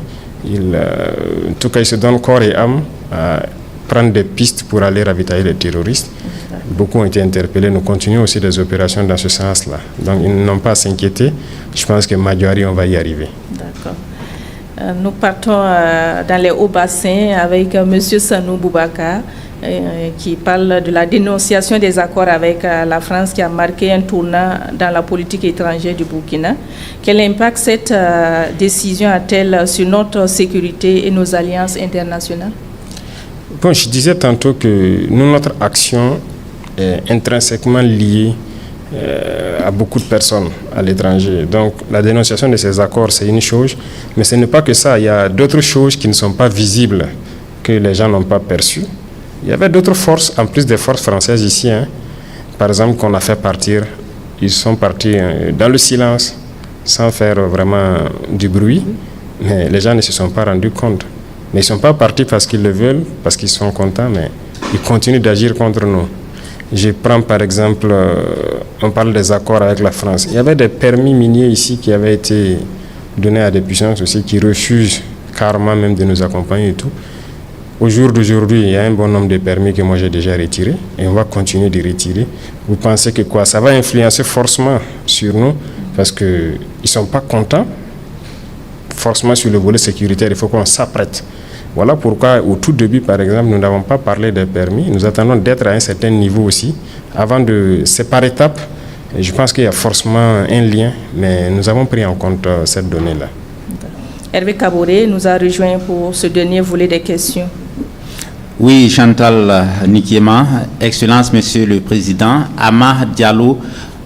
[SPEAKER 2] En tout cas, ils se donnent corps et âme à prendre des pistes pour aller ravitailler les terroristes. Beaucoup ont été interpellés. Nous continuons aussi des opérations dans ce sens-là. Donc, ils n'ont pas à s'inquiéter. Je pense que Madjoari, on va y arriver.
[SPEAKER 1] D'accord. Nous partons dans les hauts bassins avec M. Sanou Boubacar qui parle de la dénonciation des accords avec la France qui a marqué un tournant dans la politique étrangère du Burkina. Quel impact cette décision a-t-elle sur notre sécurité et nos alliances internationales?
[SPEAKER 2] Bon, je disais tantôt que notre action est intrinsèquement liée à beaucoup de personnes à l'étranger. Donc la dénonciation de ces accords, c'est une chose, mais ce n'est pas que ça. Il y a d'autres choses qui ne sont pas visibles, que les gens n'ont pas perçues. Il y avait d'autres forces, en plus des forces françaises ici, par exemple, qu'on a fait partir. Ils sont partis dans le silence, sans faire vraiment du bruit, mais les gens ne se sont pas rendus compte. Mais ils ne sont pas partis parce qu'ils le veulent, parce qu'ils sont contents, mais ils continuent d'agir contre nous. Je prends par exemple, on parle des accords avec la France. Il y avait des permis miniers ici qui avaient été donnés à des puissances aussi qui refusent carrément même de nous accompagner et tout. Au jour d'aujourd'hui, il y a un bon nombre de permis que moi j'ai déjà retirés et on va continuer de retirer. Vous pensez que quoi? Ça va influencer forcément sur nous parce qu'ils ne sont pas contents. Forcément sur le volet sécuritaire, il faut qu'on s'apprête. Voilà pourquoi, au tout début, par exemple, nous n'avons pas parlé des permis. Nous attendons d'être à un certain niveau aussi, avant de... C'est par étapes. Et je pense qu'il y a forcément un lien, mais nous avons pris en compte cette donnée-là.
[SPEAKER 1] Hervé Kaboré nous a rejoint pour ce dernier volet des questions.
[SPEAKER 3] Oui, Chantal Nikiema, Excellence, Monsieur le Président, Ama Diallo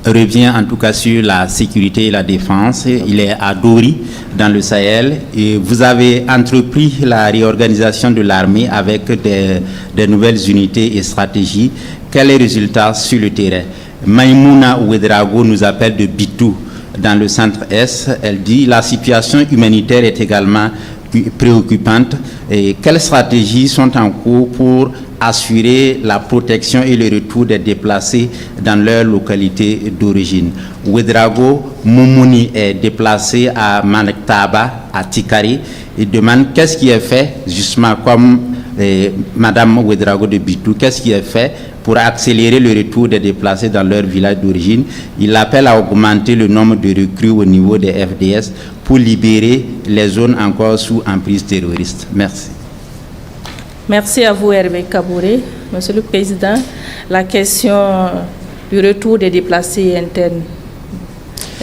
[SPEAKER 3] revient en tout cas sur la sécurité et la défense. Il est à Dori, dans le Sahel, et vous avez entrepris la réorganisation de l'armée avec des nouvelles unités et stratégies. Quel est le résultat sur le terrain? Maïmouna Ouedraogo nous appelle de Bitou, dans le centre-est. Elle dit « La situation humanitaire est également préoccupante. Et quelles stratégies sont en cours pour assurer la protection et le retour des déplacés dans leur localité d'origine? » Ouedraogo Moumouni est déplacé à Manektaba, à Tikari, et demande qu'est-ce qui est fait, justement comme Madame Ouedraogo de Bitou, qu'est-ce qui est fait pour accélérer le retour des déplacés dans leur village d'origine. Il appelle à augmenter le nombre de recrues au niveau des FDS pour libérer les zones encore sous emprise terroriste. Merci.
[SPEAKER 1] Merci à vous, Hervé Kaboré. Monsieur le Président, la question du retour des déplacés internes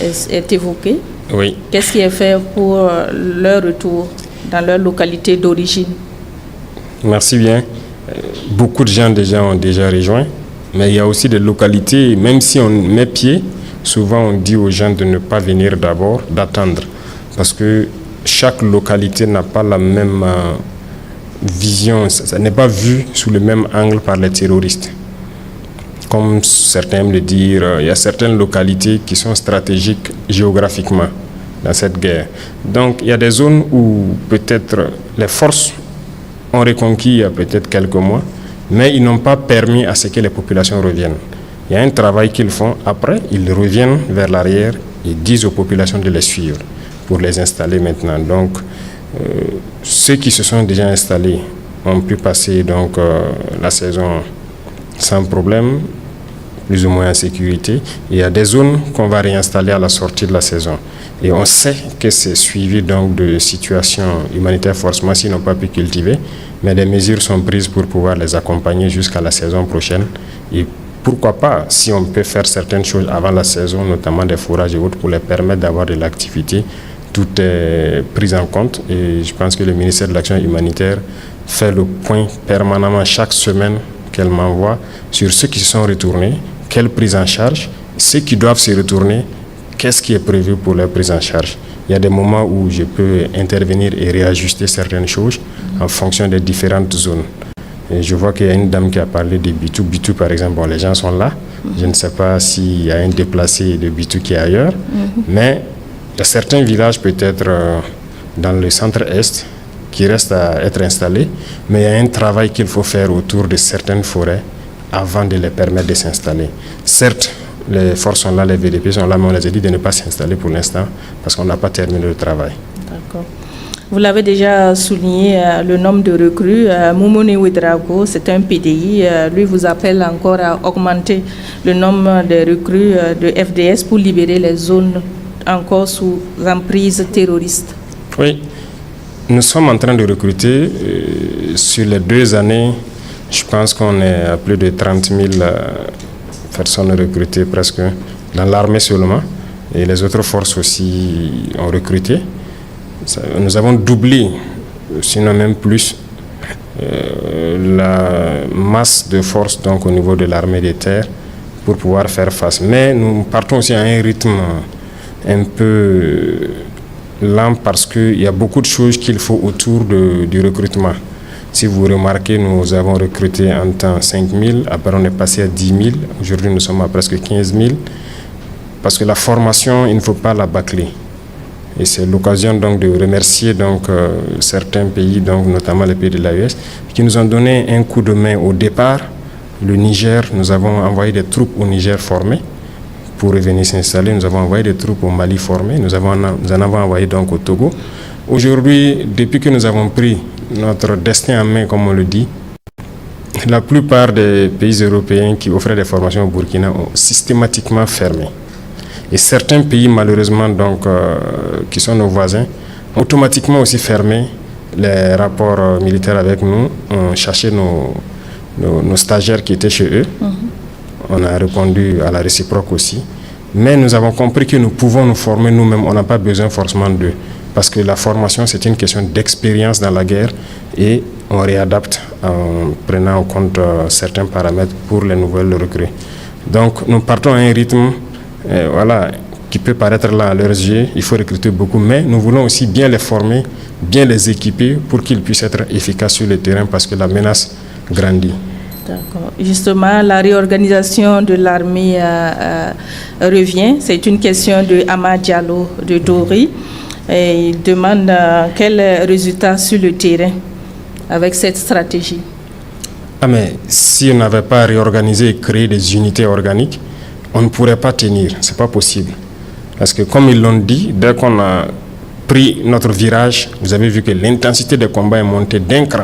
[SPEAKER 1] est évoquée.
[SPEAKER 2] Oui.
[SPEAKER 1] Qu'est-ce qui est fait pour leur retour dans leur localité d'origine?
[SPEAKER 2] Merci bien. Beaucoup de gens déjà ont déjà rejoint, mais il y a aussi des localités, même si on met pied, souvent on dit aux gens de ne pas venir d'abord, d'attendre, parce que chaque localité n'a pas la même vision, ça n'est pas vu sous le même angle par les terroristes. Comme certains aiment le dire, il y a certaines localités qui sont stratégiques géographiquement dans cette guerre. Donc il y a des zones où peut-être les forces ont reconquis il y a peut-être quelques mois, mais ils n'ont pas permis à ce que les populations reviennent. Il y a un travail qu'ils font. Après, ils reviennent vers l'arrière et disent aux populations de les suivre pour les installer maintenant. Donc, ceux qui se sont déjà installés ont pu passer donc, la saison sans problème. plus ou moins en sécurité. Il y a des zones qu'on va réinstaller à la sortie de la saison. Et on sait que c'est suivi donc de situations humanitaires forcément s'ils n'ont pas pu cultiver, mais des mesures sont prises pour pouvoir les accompagner jusqu'à la saison prochaine. Et pourquoi pas, si on peut faire certaines choses avant la saison, notamment des fourrages et autres, pour les permettre d'avoir de l'activité, tout est pris en compte. Et je pense que le ministère de l'Action humanitaire fait le point permanemment chaque semaine qu'elle m'envoie sur ceux qui se sont retournés, quelle prise en charge, ceux qui doivent se retourner, qu'est-ce qui est prévu pour leur prise en charge. Il y a des moments où je peux intervenir et réajuster certaines choses en fonction des différentes zones. Et je vois qu'il y a une dame qui a parlé de Bitou. Bitou, par exemple, bon, les gens sont là. Je ne sais pas s'il y a un déplacé de Bitou qui est ailleurs, mais il y a certains villages, peut-être dans le centre-est, qui restent à être installés, mais il y a un travail qu'il faut faire autour de certaines forêts avant de les permettre de s'installer. Certes, les forces sont là, les VDP sont là, mais on les a dit de ne pas s'installer pour l'instant parce qu'on n'a pas terminé le travail. D'accord.
[SPEAKER 1] Vous l'avez déjà souligné, le nombre de recrues. Moumouni Ouedraogo, c'est un PDI. Lui vous appelle encore à augmenter le nombre de recrues de FDS pour libérer les zones encore sous emprise terroriste.
[SPEAKER 2] Oui, nous sommes en train de recruter. Sur les 2 années, je pense qu'on est à plus de 30 000 personnes recrutées presque dans l'armée seulement. Et les autres forces aussi ont recruté. Nous avons doublé, sinon même plus, la masse de forces donc, au niveau de l'armée des terres pour pouvoir faire face. Mais nous partons aussi à un rythme un peu lent parce qu'il y a beaucoup de choses qu'il faut autour du recrutement. Si vous remarquez, nous avons recruté en temps 5 000, après on est passé à 10 000, aujourd'hui nous sommes à presque 15 000, parce que la formation, il ne faut pas la bâcler. Et c'est l'occasion donc de remercier donc, certains pays, donc, notamment les pays de l'AES, qui nous ont donné un coup de main au départ. Le Niger, nous avons envoyé des troupes au Niger formées pour revenir s'installer. Nous avons envoyé des troupes au Mali formées. Nous en avons envoyé donc au Togo. Aujourd'hui, depuis que nous avons pris notre destin en main, comme on le dit, la plupart des pays européens qui offraient des formations au Burkina ont systématiquement fermé. Et certains pays, malheureusement, donc, qui sont nos voisins, ont automatiquement aussi fermé les rapports militaires avec nous, ont cherché nos stagiaires qui étaient chez eux. On a répondu à la réciproque aussi. Mais nous avons compris que nous pouvons nous former nous-mêmes, on n'a pas besoin forcément d'eux. Parce que la formation, c'est une question d'expérience dans la guerre et on réadapte en prenant en compte certains paramètres pour les nouvelles recrues. Donc, nous partons à un rythme qui peut paraître là à leurs yeux, il faut recruter beaucoup, mais nous voulons aussi bien les former, bien les équiper pour qu'ils puissent être efficaces sur le terrain parce que la menace grandit.
[SPEAKER 1] D'accord. Justement, la réorganisation de l'armée revient. C'est une question de Amad Diallo de Dori. Et il demande quel résultat sur le terrain avec cette stratégie.
[SPEAKER 2] Mais si on n'avait pas réorganisé et créé des unités organiques, on ne pourrait pas tenir, c'est pas possible. Parce que comme ils l'ont dit, dès qu'on a pris notre virage, vous avez vu que l'intensité des combats est montée d'un cran.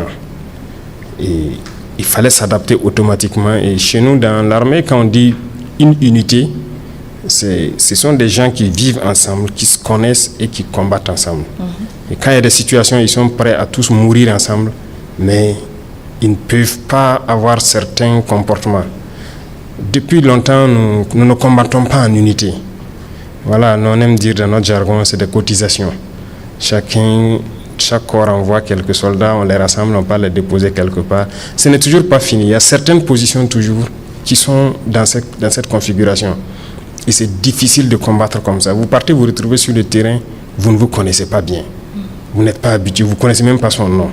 [SPEAKER 2] Et il fallait s'adapter automatiquement. Et chez nous, dans l'armée, quand on dit une unité, ce sont des gens qui vivent ensemble, qui se connaissent et qui combattent ensemble. Et quand il y a des situations, ils sont prêts à tous mourir ensemble, mais ils ne peuvent pas avoir certains comportements. Depuis longtemps, nous ne combattons pas en unité. Voilà, nous on aime dire dans notre jargon, c'est des cotisations. Chaque corps envoie quelques soldats, on les rassemble, on part les déposer quelque part. Ce n'est toujours pas fini. Il y a certaines positions toujours qui sont dans cette configuration. Et c'est difficile de combattre comme ça. Vous partez, vous retrouvez sur le terrain, vous ne vous connaissez pas bien. Vous n'êtes pas habitué, vous ne connaissez même pas son nom.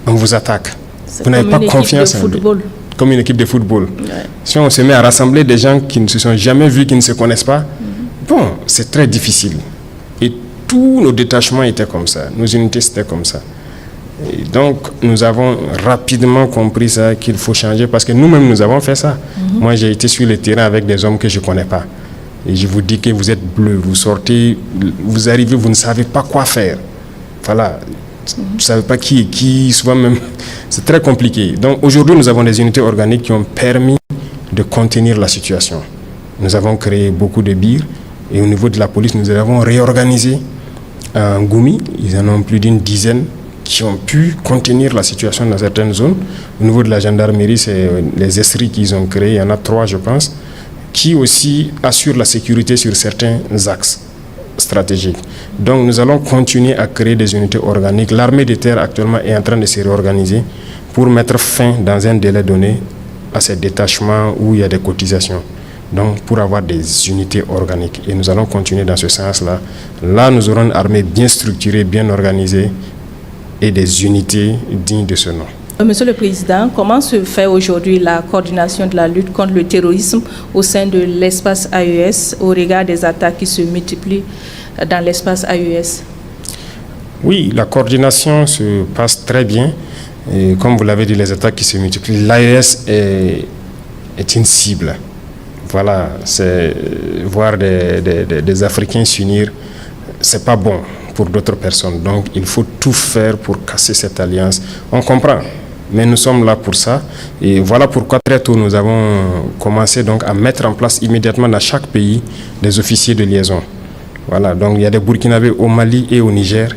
[SPEAKER 2] On vous attaque. Vous n'avez pas confiance en lui. Comme une équipe de football. Ouais. Si on se met à rassembler des gens qui ne se sont jamais vus, qui ne se connaissent pas, bon, c'est très difficile. Et tous nos détachements étaient comme ça, nos unités c'était comme ça. Et donc, nous avons rapidement compris ça, qu'il faut changer, parce que nous-mêmes, nous avons fait ça. Moi, j'ai été sur le terrain avec des hommes que je ne connais pas. Et je vous dis que vous êtes bleu, vous sortez, vous arrivez, vous ne savez pas quoi faire. Voilà. Vous ne savez pas qui est qui, souvent même, c'est très compliqué. Donc aujourd'hui, nous avons des unités organiques qui ont permis de contenir la situation. Nous avons créé beaucoup de birs et au niveau de la police, nous avons réorganisé en Goumi. Ils en ont plus d'une dizaine qui ont pu contenir la situation dans certaines zones. Au niveau de la gendarmerie, c'est les esseries qu'ils ont créées, il y en a 3 je pense, qui aussi assurent la sécurité sur certains axes stratégiques. Donc nous allons continuer à créer des unités organiques. L'armée de terre actuellement est en train de se réorganiser pour mettre fin dans un délai donné à ces détachements où il y a des cotisations. Donc pour avoir des unités organiques. Et nous allons continuer dans ce sens-là. Là, nous aurons une armée bien structurée, bien organisée et des unités dignes de ce nom.
[SPEAKER 1] Monsieur le Président, comment se fait aujourd'hui la coordination de la lutte contre le terrorisme au sein de l'espace AES au regard des attaques qui se multiplient dans l'espace AES?
[SPEAKER 2] Oui, la coordination se passe très bien. Et comme vous l'avez dit, les attaques qui se multiplient, l'AES est une cible. Voilà, c'est voir des Africains s'unir, c'est pas bon pour d'autres personnes. Donc il faut tout faire pour casser cette alliance. On comprend, mais nous sommes là pour ça. Et voilà pourquoi très tôt nous avons commencé donc à mettre en place immédiatement dans chaque pays des officiers de liaison. Voilà, donc il y a des Burkinabés au Mali et au Niger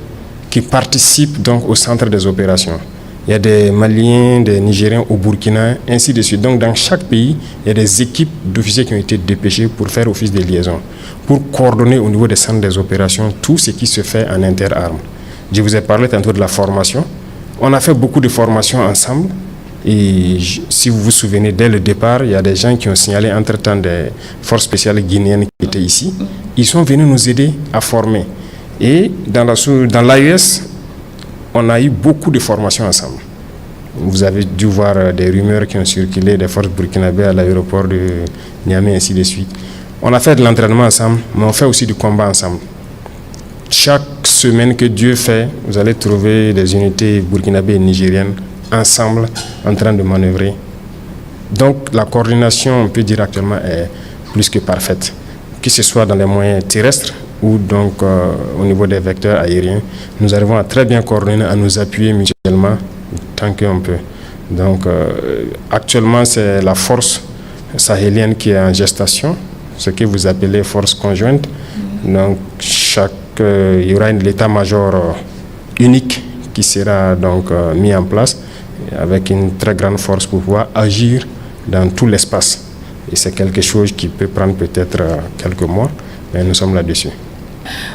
[SPEAKER 2] qui participent donc au centre des opérations. Il y a des Maliens, des Nigériens au Burkina, ainsi de suite. Donc dans chaque pays, il y a des équipes d'officiers qui ont été dépêchés pour faire office de liaison, pour coordonner au niveau des centres des opérations tout ce qui se fait en interarmes. Je vous ai parlé tantôt de la formation. On a fait beaucoup de formations ensemble. Et si vous vous souvenez, dès le départ, il y a des gens qui ont signalé entre-temps des forces spéciales guinéennes qui étaient ici. Ils sont venus nous aider à former. Et dans l'AES, on a eu beaucoup de formations ensemble. Vous avez dû voir des rumeurs qui ont circulé des forces burkinabées à l'aéroport de Niamey, ainsi de suite. On a fait de l'entraînement ensemble, mais on fait aussi du combat ensemble. Chaque semaine que Dieu fait, vous allez trouver des unités burkinabées et nigériennes ensemble en train de manœuvrer. Donc la coordination, on peut dire actuellement, est plus que parfaite. Que ce soit dans les moyens terrestres ou donc au niveau des vecteurs aériens, nous arrivons à très bien coordonner, à nous appuyer mutuellement tant qu'on peut. Donc actuellement, c'est la force sahélienne qui est en gestation, ce que vous appelez force conjointe. Donc il y aura l'état-major unique qui sera donc mis en place avec une très grande force pour pouvoir agir dans tout l'espace. Et c'est quelque chose qui peut prendre peut-être quelques mois, mais nous sommes là-dessus.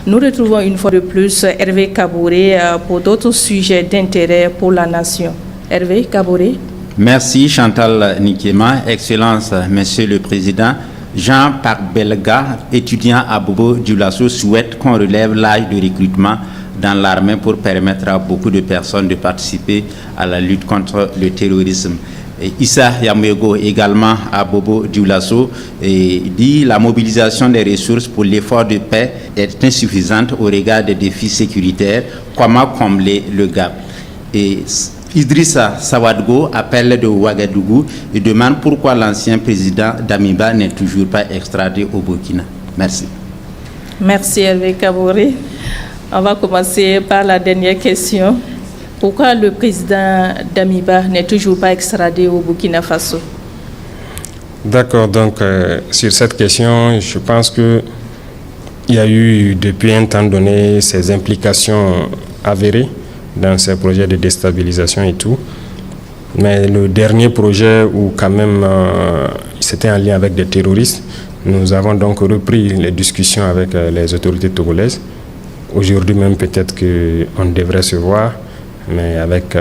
[SPEAKER 1] Nous retrouvons une fois de plus Hervé Kaboré pour d'autres sujets d'intérêt pour la nation. Hervé Kaboré.
[SPEAKER 3] Merci Chantal Nikema. Excellence, Monsieur le Président. Jean-Parc Belga, étudiant à Bobo-Dioulasso, souhaite qu'on relève l'âge de recrutement dans l'armée pour permettre à beaucoup de personnes de participer à la lutte contre le terrorisme. Et Issa Yamego, également à Bobo-Dioulasso, dit la mobilisation des ressources pour l'effort de paix est insuffisante au regard des défis sécuritaires. Comment combler le gap? Et Idrissa Sawadgo appelle de Ouagadougou et demande pourquoi l'ancien président Damiba n'est toujours pas extradé au Burkina. Merci.
[SPEAKER 1] Merci Hervé Kaboré. On va commencer par la dernière question. Pourquoi le président Damiba n'est toujours pas extradé au Burkina Faso?
[SPEAKER 2] D'accord, donc sur cette question, je pense qu'il y a eu depuis un temps donné ces implications avérées dans ces projets de déstabilisation et tout. Mais le dernier projet où quand même c'était en lien avec des terroristes, nous avons donc repris les discussions avec les autorités togolaises. Aujourd'hui même peut-être qu'on devrait se voir, mais avec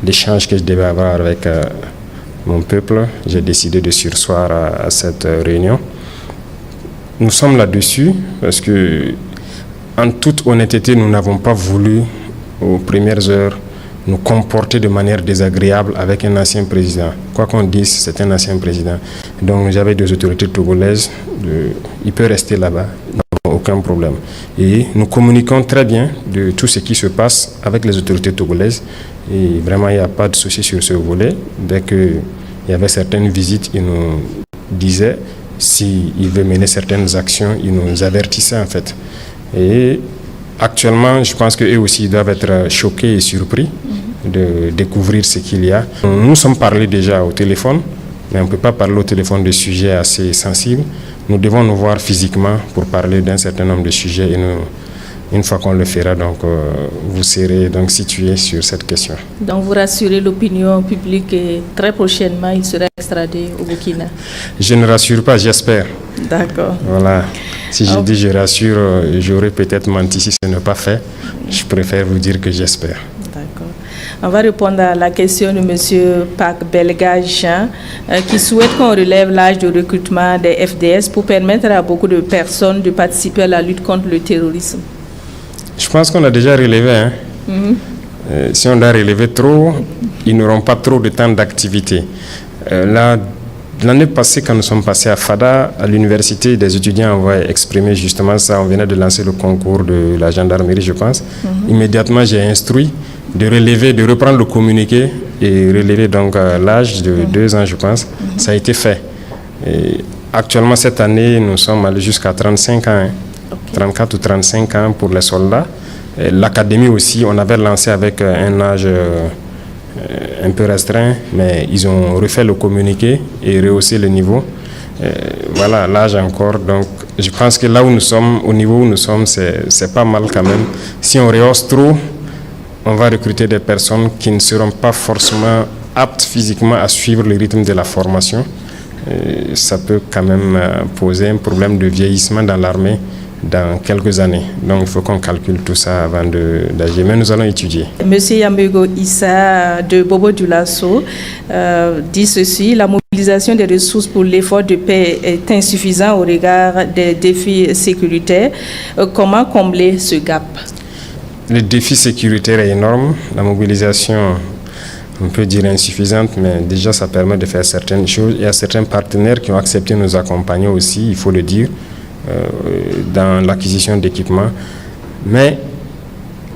[SPEAKER 2] l'échange que je devais avoir avec mon peuple, j'ai décidé de surseoir à cette réunion. Nous sommes là-dessus parce que, en toute honnêteté, nous n'avons pas voulu, aux premières heures, nous comporter de manière désagréable avec un ancien président. Quoi qu'on dise, c'est un ancien président. Donc j'avais des autorités togolaises, il peut rester là-bas, aucun problème. Et nous communiquons très bien de tout ce qui se passe avec les autorités togolaises. Et vraiment, il n'y a pas de souci sur ce volet. Dès qu'il y avait certaines visites, ils nous disaient s'ils veulent mener certaines actions, ils nous avertissaient en fait. Et actuellement, je pense qu'eux aussi doivent être choqués et surpris. de découvrir ce qu'il y a. Nous sommes parlé déjà au téléphone, mais on ne peut pas parler au téléphone de sujets assez sensibles. Nous devons nous voir physiquement pour parler d'un certain nombre de sujets et une fois qu'on le fera, donc, vous serez donc situé sur cette question.
[SPEAKER 1] Donc vous rassurez l'opinion publique et très prochainement il sera extradé au Burkina? Je
[SPEAKER 2] ne rassure pas, j'espère.
[SPEAKER 1] D'accord.
[SPEAKER 2] Voilà. Si je dis je rassure, j'aurais peut-être menti si ce n'est pas fait. Je préfère vous dire que j'espère.
[SPEAKER 1] D'accord. On va répondre à la question de M. Pac Belga-Jean qui souhaite qu'on relève l'âge de recrutement des FDS pour permettre à beaucoup de personnes de participer à la lutte contre le terrorisme.
[SPEAKER 2] Je pense qu'on a déjà relevé. Si on doit relever trop, ils n'auront pas trop de temps d'activité. L'année passée, quand nous sommes passés à Fada, à l'université, des étudiants ont exprimé justement ça. On venait de lancer le concours de la gendarmerie, je pense. Immédiatement, j'ai instruit de relever, de reprendre le communiqué et relever donc l'âge de 2 ans, je pense. Ça a été fait. Et actuellement, cette année, nous sommes allés jusqu'à 35 ans. 34 ou 35 ans pour les soldats. L'académie aussi, on avait lancé avec un âge un peu restreint, mais ils ont refait le communiqué et rehaussé le niveau. Voilà, l'âge encore. Donc, je pense que là où nous sommes, au niveau où nous sommes, c'est pas mal quand même. Si on rehausse trop, on va recruter des personnes qui ne seront pas forcément aptes physiquement à suivre le rythme de la formation. Ça peut quand même poser un problème de vieillissement dans l'armée dans quelques années. Donc il faut qu'on calcule tout ça avant d'agir. Mais nous allons étudier. Monsieur
[SPEAKER 1] Yambego Issa de Bobo Dioulasso dit ceci: la mobilisation des ressources pour l'effort de paix est insuffisante au regard des défis sécuritaires. Comment combler ce gap?
[SPEAKER 2] Le défi sécuritaire est énorme. La mobilisation, on peut dire insuffisante, mais déjà ça permet de faire certaines choses. Il y a certains partenaires qui ont accepté de nous accompagner aussi, il faut le dire, dans l'acquisition d'équipements. Mais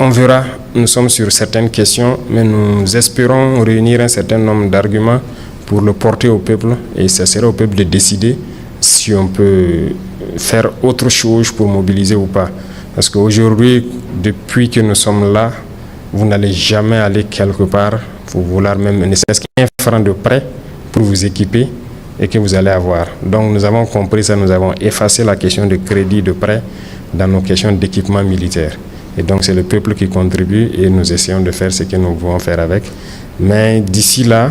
[SPEAKER 2] on verra, nous sommes sur certaines questions, mais nous espérons réunir un certain nombre d'arguments pour le porter au peuple, et ce sera au peuple de décider si on peut faire autre chose pour mobiliser ou pas. Parce qu'aujourd'hui, depuis que nous sommes là, vous n'allez jamais aller quelque part pour vouloir même ne serait-ce qu'un franc de prêt pour vous équiper et que vous allez avoir. Donc nous avons compris ça, nous avons effacé la question de crédit, de prêt dans nos questions d'équipement militaire. Et donc c'est le peuple qui contribue et nous essayons de faire ce que nous pouvons faire avec. Mais d'ici là,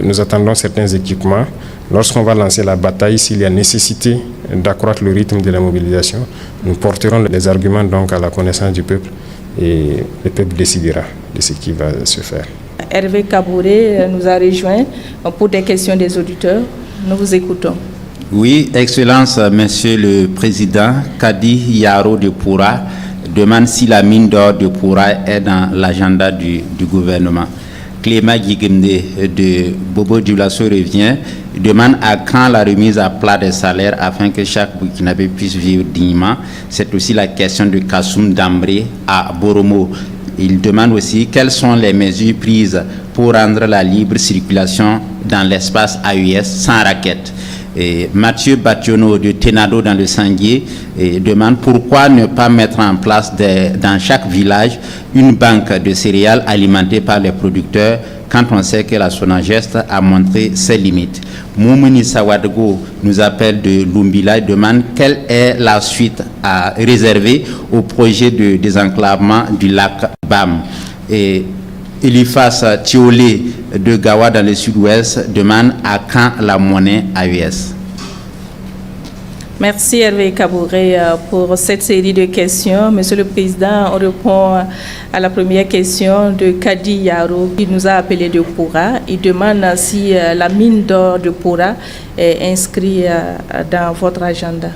[SPEAKER 2] nous attendons certains équipements. Lorsqu'on va lancer la bataille, s'il y a nécessité d'accroître le rythme de la mobilisation, nous porterons les arguments donc à la connaissance du peuple et le peuple décidera de ce qui va se faire.
[SPEAKER 1] Hervé Kabouré nous a rejoint pour des questions des auditeurs. Nous vous écoutons.
[SPEAKER 3] Oui, Excellence, Monsieur le Président, Kadi Yaro de Poura demande si la mine d'or de Poura est dans l'agenda du gouvernement. Clément Guigimde de Bobo Dioulasso revient, demande à quand la remise à plat des salaires afin que chaque Burkinabé puisse vivre dignement. C'est aussi la question de Kassoum Dambré à Boromo. Il demande aussi quelles sont les mesures prises pour rendre la libre circulation dans l'espace AES sans raquette. Et Mathieu Bationo de Tenado dans le Sanguier demande pourquoi ne pas mettre en place dans chaque village une banque de céréales alimentée par les producteurs quand on sait que la Sonagest a montré ses limites. Moumouni Sawadego nous appelle de Lumbila et demande quelle est la suite à réserver au projet de désenclavement du lac Bam. Et Elifas Thiolé de Gawa dans le sud-ouest demande à quand la monnaie AES.
[SPEAKER 1] Merci Hervé Kabouré pour cette série de questions. Monsieur le Président, on répond à la première question de Kadi Yaro qui nous a appelé de Poura. Il demande si la mine d'or de Poura est inscrite dans votre agenda.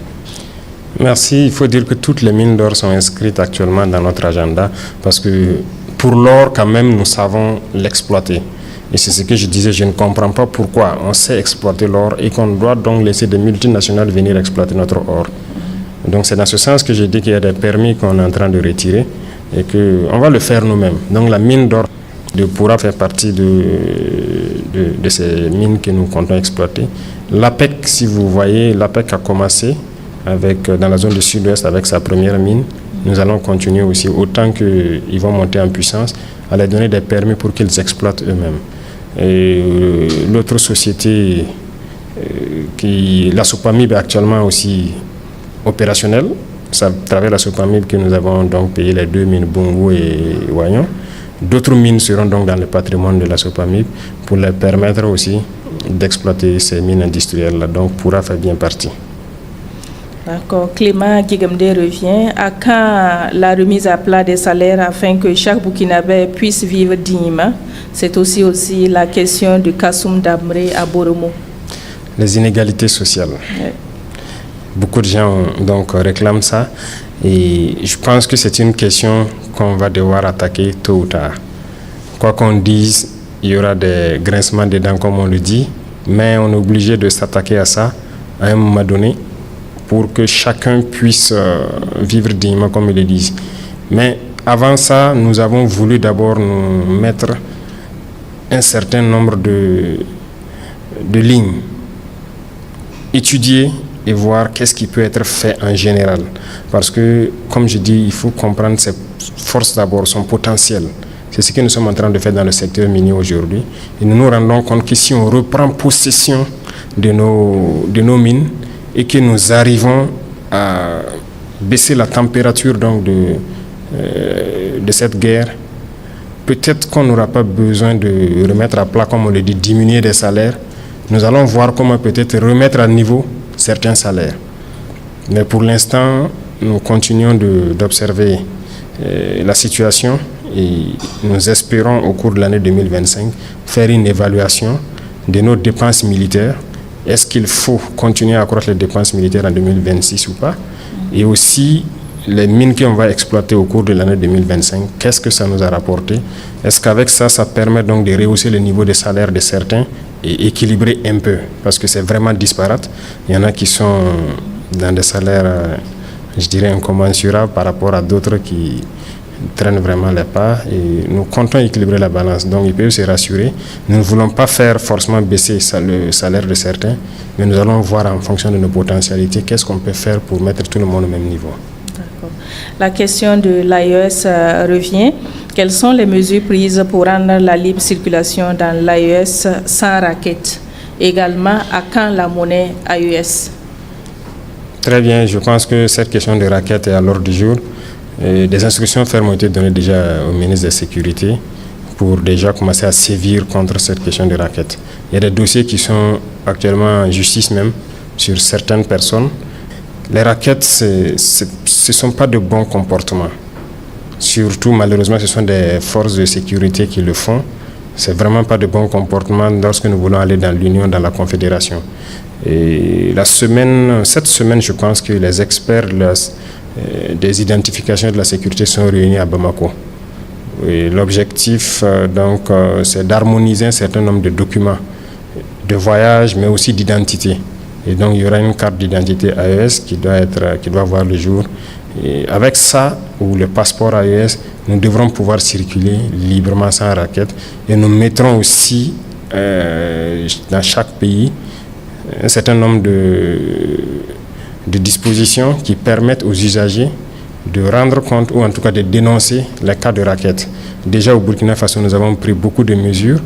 [SPEAKER 2] Merci. Il faut dire que toutes les mines d'or sont inscrites actuellement dans notre agenda parce que pour l'or, quand même, nous savons l'exploiter. Et c'est ce que je disais, je ne comprends pas pourquoi on sait exploiter l'or et qu'on doit donc laisser des multinationales venir exploiter notre or. Donc c'est dans ce sens que j'ai dit qu'il y a des permis qu'on est en train de retirer et qu'on va le faire nous-mêmes. Donc la mine d'or de Poura fait partie de ces mines que nous comptons exploiter. L'APEC, si vous voyez, l'APEC a commencé dans la zone du sud-ouest avec sa première mine. nous allons continuer aussi, autant qu'ils vont monter en puissance, à leur donner des permis pour qu'ils exploitent eux-mêmes. Et l'autre société, la Sopamib est actuellement aussi opérationnelle. C'est à travers la Sopamib que nous avons donc payé les 2 mines Bongo et Wayon. D'autres mines seront donc dans le patrimoine de la Sopamib pour leur permettre aussi d'exploiter ces mines industrielles-là. Donc, pourra faire bien partie.
[SPEAKER 1] D'accord. Clément Guigamde revient. À quand la remise à plat des salaires afin que chaque Burkinabé puisse vivre dignement? C'est aussi la question de Kassoum Damré à Boromo.
[SPEAKER 2] Les inégalités sociales. Ouais. Beaucoup de gens donc réclament ça. Et je pense que c'est une question qu'on va devoir attaquer tôt ou tard. Quoi qu'on dise, il y aura des grincements des dents, comme on le dit, mais on est obligé de s'attaquer à ça à un moment donné pour que chacun puisse vivre dignement, comme ils le disent. Mais avant ça, nous avons voulu d'abord nous mettre un certain nombre de lignes, étudier et voir qu'est-ce qui peut être fait en général. Parce que, comme je dis, il faut comprendre ses forces d'abord, son potentiel. C'est ce que nous sommes en train de faire dans le secteur minier aujourd'hui. Et nous nous rendons compte que si on reprend possession de nos mines et que nous arrivons à baisser la température donc de cette guerre, peut-être qu'on n'aura pas besoin de remettre à plat, comme on le dit, diminuer des salaires. Nous allons voir comment peut-être remettre à niveau certains salaires. Mais pour l'instant, nous continuons d'observer la situation et nous espérons au cours de l'année 2025 faire une évaluation de nos dépenses militaires. Est-ce qu'il faut continuer à accroître les dépenses militaires en 2026 ou pas? Et aussi les mines qu'on va exploiter au cours de l'année 2025, qu'est-ce que ça nous a rapporté? Est-ce qu'avec ça, ça permet donc de rehausser le niveau de salaire de certains et équilibrer un peu? Parce que c'est vraiment disparate. Il y en a qui sont dans des salaires, je dirais, incommensurables par rapport à d'autres qui traînent vraiment les pas. Et nous comptons équilibrer la balance. Donc, ils peuvent se rassurer. Nous ne voulons pas faire forcément baisser le salaire de certains, mais nous allons voir en fonction de nos potentialités qu'est-ce qu'on peut faire pour mettre tout le monde au même niveau.
[SPEAKER 1] La question de l'AES revient. Quelles sont les mesures prises pour rendre la libre circulation dans l'AES sans raquette? Également, à quand la monnaie AES?
[SPEAKER 2] Très bien, je pense que cette question de raquette est à l'ordre du jour. Des instructions fermes ont été données déjà au ministre de la Sécurité pour déjà commencer à sévir contre cette question de raquette. Il y a des dossiers qui sont actuellement en justice même sur certaines personnes. Les raquettes, ce ne sont pas de bons comportements. Surtout, malheureusement, ce sont des forces de sécurité qui le font. Ce n'est vraiment pas de bons comportements lorsque nous voulons aller dans l'Union, dans la Confédération. Et cette semaine, je pense que les experts des identifications de la sécurité sont réunis à Bamako. L'objectif, c'est d'harmoniser un certain nombre de documents de voyage, mais aussi d'identité. Et donc, il y aura une carte d'identité AES qui doit voir le jour. Et avec ça, ou le passeport AES, nous devrons pouvoir circuler librement sans raquette. Et nous mettrons aussi dans chaque pays un certain nombre de dispositions qui permettent aux usagers de rendre compte ou en tout cas de dénoncer les cas de raquette. Déjà au Burkina Faso, nous avons pris beaucoup de mesures.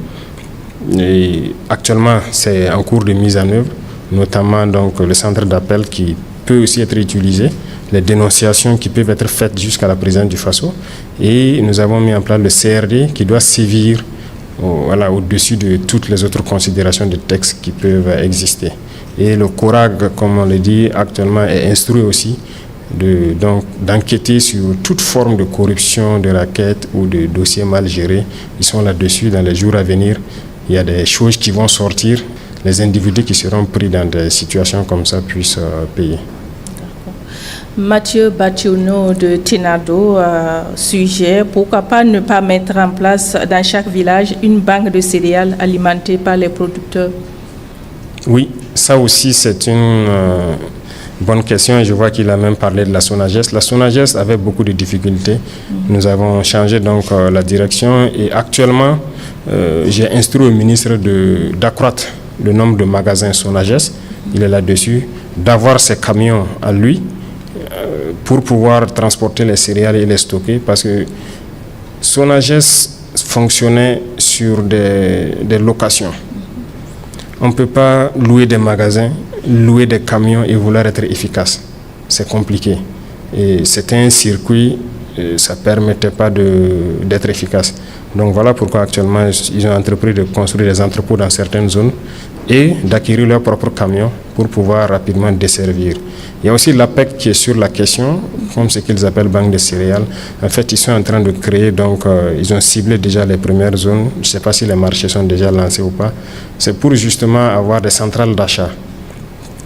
[SPEAKER 2] Et actuellement, c'est en cours de mise en œuvre, notamment donc, le centre d'appel qui peut aussi être utilisé, les dénonciations qui peuvent être faites jusqu'à la présidence du Faso. Et nous avons mis en place le CRD qui doit sévir au-dessus de toutes les autres considérations de textes qui peuvent exister. Et le CORAG, comme on le dit, actuellement est instruit aussi d'enquêter sur toute forme de corruption, de raquettes ou de dossiers mal gérés. Ils sont là-dessus dans les jours à venir. Il y a des choses qui vont sortir. Les individus qui seront pris dans des situations comme ça puissent payer.
[SPEAKER 1] Mathieu Bationo de Tinado, sujet, pourquoi pas ne pas mettre en place dans chaque village une banque de céréales alimentée par les producteurs? Oui,
[SPEAKER 2] ça aussi c'est une bonne question et je vois qu'il a même parlé de la SONAGES. La SONAGES avait beaucoup de difficultés. Nous avons changé donc la direction et actuellement j'ai instruit au ministre d'accroître le nombre de magasins SONAGES. Il est là-dessus, d'avoir ses camions à lui. pour pouvoir transporter les céréales et les stocker, parce que Sonagès fonctionnait sur des locations. On ne peut pas louer des magasins, louer des camions et vouloir être efficace. C'est compliqué. Et c'était un circuit, ça ne permettait pas d'être efficace. Donc voilà pourquoi actuellement ils ont entrepris de construire des entrepôts dans certaines zones et d'acquérir leurs propres camions pour pouvoir rapidement desservir. Il y a aussi l'APEC qui est sur la question, comme ce qu'ils appellent banque de céréales. En fait, ils sont en train de créer, donc ils ont ciblé déjà les premières zones. Je ne sais pas si les marchés sont déjà lancés ou pas. C'est pour justement avoir des centrales d'achat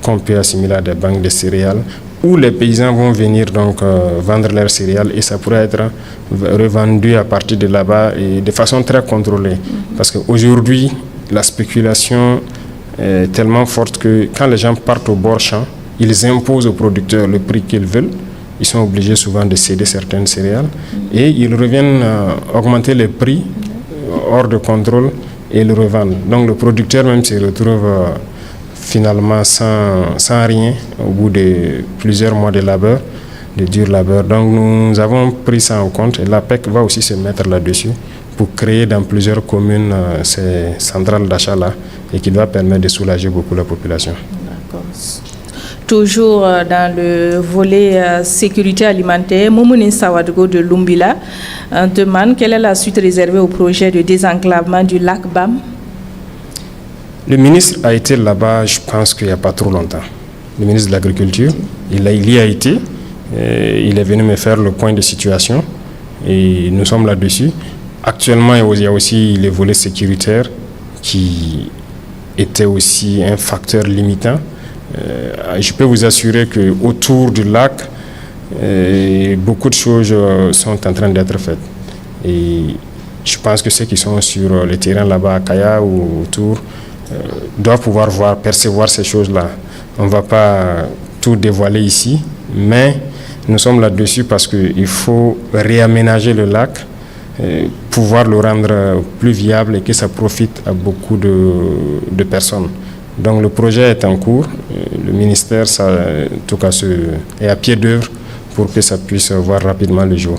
[SPEAKER 2] qu'on peut assimiler à des banques de céréales, où les paysans vont venir donc vendre leurs céréales et ça pourrait être revendu à partir de là-bas et de façon très contrôlée. Parce qu'aujourd'hui, la spéculation est tellement forte que quand les gens partent au bord champ, ils imposent aux producteurs le prix qu'ils veulent. Ils sont obligés souvent de céder certaines céréales et ils reviennent augmenter les prix hors de contrôle et le revendent. Donc le producteur même se retrouve finalement sans rien au bout de plusieurs mois de labeur, de dur labeur. Donc nous avons pris ça en compte et l'APEC va aussi se mettre là-dessus pour créer dans plusieurs communes ces centrales d'achat-là et qui doit permettre de soulager beaucoup la population.
[SPEAKER 1] D'accord. Toujours dans le volet sécurité alimentaire, Moumouni Sawadgo de Lumbila demande quelle est la suite réservée au projet de désenclavement du lac Bam.
[SPEAKER 2] Le ministre a été là-bas, je pense qu'il n'y a pas trop longtemps. Le ministre de l'Agriculture, il y a été. Il est venu me faire le point de situation et nous sommes là-dessus. Actuellement, il y a aussi les volets sécuritaires qui étaient aussi un facteur limitant. Je peux vous assurer qu'autour du lac, beaucoup de choses sont en train d'être faites. Et je pense que ceux qui sont sur le terrain là-bas à Kaya ou autour doivent pouvoir percevoir ces choses-là. On ne va pas tout dévoiler ici, mais nous sommes là-dessus parce qu'il faut réaménager le lac, pouvoir le rendre plus viable et que ça profite à beaucoup de personnes. Donc le projet est en cours. Le ministère, en tout cas, est à pied d'œuvre pour que ça puisse voir rapidement le jour.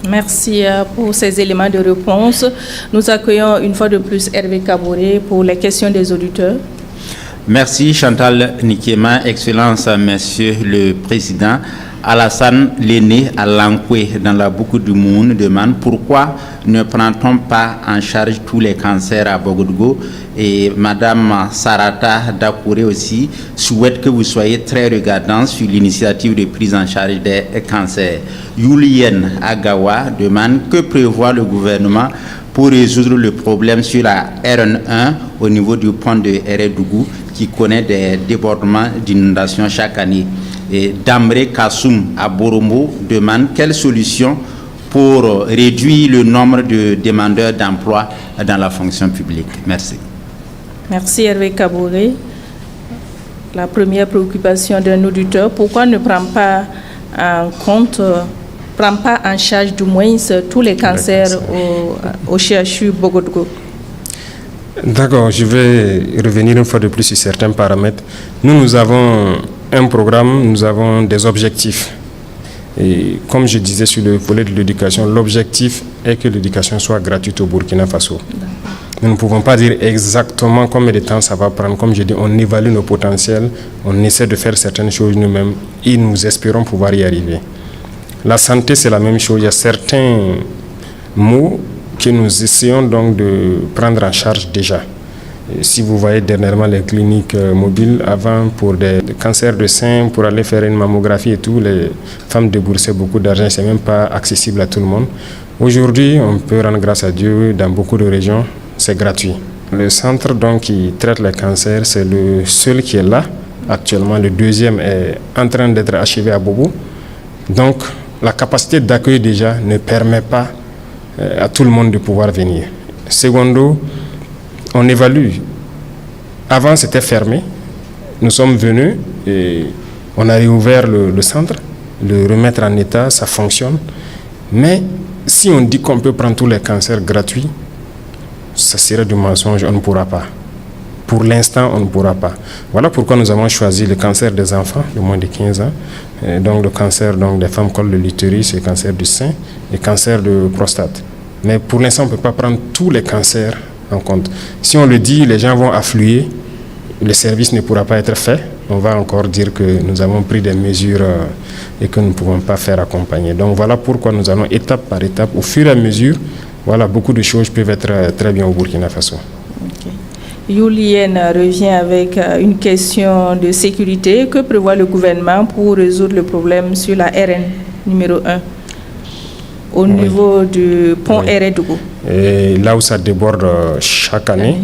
[SPEAKER 1] Merci pour ces éléments de réponse. Nous accueillons une fois de plus Hervé Kaboré pour les questions des auditeurs.
[SPEAKER 3] Merci Chantal Nikéma, Excellence, Monsieur le Président. Alassane Léné à Lankwe, dans la boucle du monde, demande pourquoi ne prend-on pas en charge tous les cancers à Bogodougou. Et Madame Sarata Dakouré aussi souhaite que vous soyez très regardant sur l'initiative de prise en charge des cancers. Yulien Agawa demande que prévoit le gouvernement pour résoudre le problème sur la RN1 au niveau du pont de Eredougou qui connaît des débordements d'inondations chaque année. Et Damré Kassoum à Borombo demande quelle solution pour réduire le nombre de demandeurs d'emploi dans la fonction publique. Merci.
[SPEAKER 1] Merci Hervé Kaboré. La première préoccupation d'un auditeur, pourquoi ne prend pas en charge du moins tous les cancers au CHU Bogodougou?
[SPEAKER 2] D'accord, je vais revenir une fois de plus sur certains paramètres. Nous avons un programme, nous avons des objectifs. Et comme je disais sur le volet de l'éducation, l'objectif est que l'éducation soit gratuite au Burkina Faso. Nous ne pouvons pas dire exactement combien de temps ça va prendre. Comme je dis, on évalue nos potentiels, on essaie de faire certaines choses nous-mêmes et nous espérons pouvoir y arriver. La santé, c'est la même chose. Il y a certains mots que nous essayons donc de prendre en charge déjà. Et si vous voyez dernièrement les cliniques mobiles, avant pour des cancers de sein, pour aller faire une mammographie et tout, les femmes déboursaient beaucoup d'argent, c'est même pas accessible à tout le monde. Aujourd'hui, on peut rendre grâce à Dieu, dans beaucoup de régions, c'est gratuit. Le centre donc qui traite les cancers, c'est le seul qui est là actuellement. Le deuxième est en train d'être achevé à Bobo. Donc la capacité d'accueil déjà ne permet pas à tout le monde de pouvoir venir. Secondo, on évalue. Avant, c'était fermé. Nous sommes venus et on a réouvert le centre, le remettre en état, ça fonctionne. Mais si on dit qu'on peut prendre tous les cancers gratuits, ça serait du mensonge, on ne pourra pas. pour l'instant, on ne pourra pas. Voilà pourquoi nous avons choisi le cancer des enfants de moins de 15 ans, donc le cancer donc, des femmes col de l'utérus, le cancer du sein et le cancer de prostate. Mais pour l'instant, on ne peut pas prendre tous les cancers en compte. Si on le dit, les gens vont affluer, le service ne pourra pas être fait. On va encore dire que nous avons pris des mesures et que nous ne pouvons pas faire accompagner. Donc voilà pourquoi nous allons étape par étape, au fur et à mesure, voilà, beaucoup de choses peuvent être très bien au Burkina Faso.
[SPEAKER 1] Julien revient avec une question de sécurité. Que prévoit le gouvernement pour résoudre le problème sur la RN numéro 1 au niveau du pont RN-Dougou?
[SPEAKER 2] Et là où ça déborde chaque année,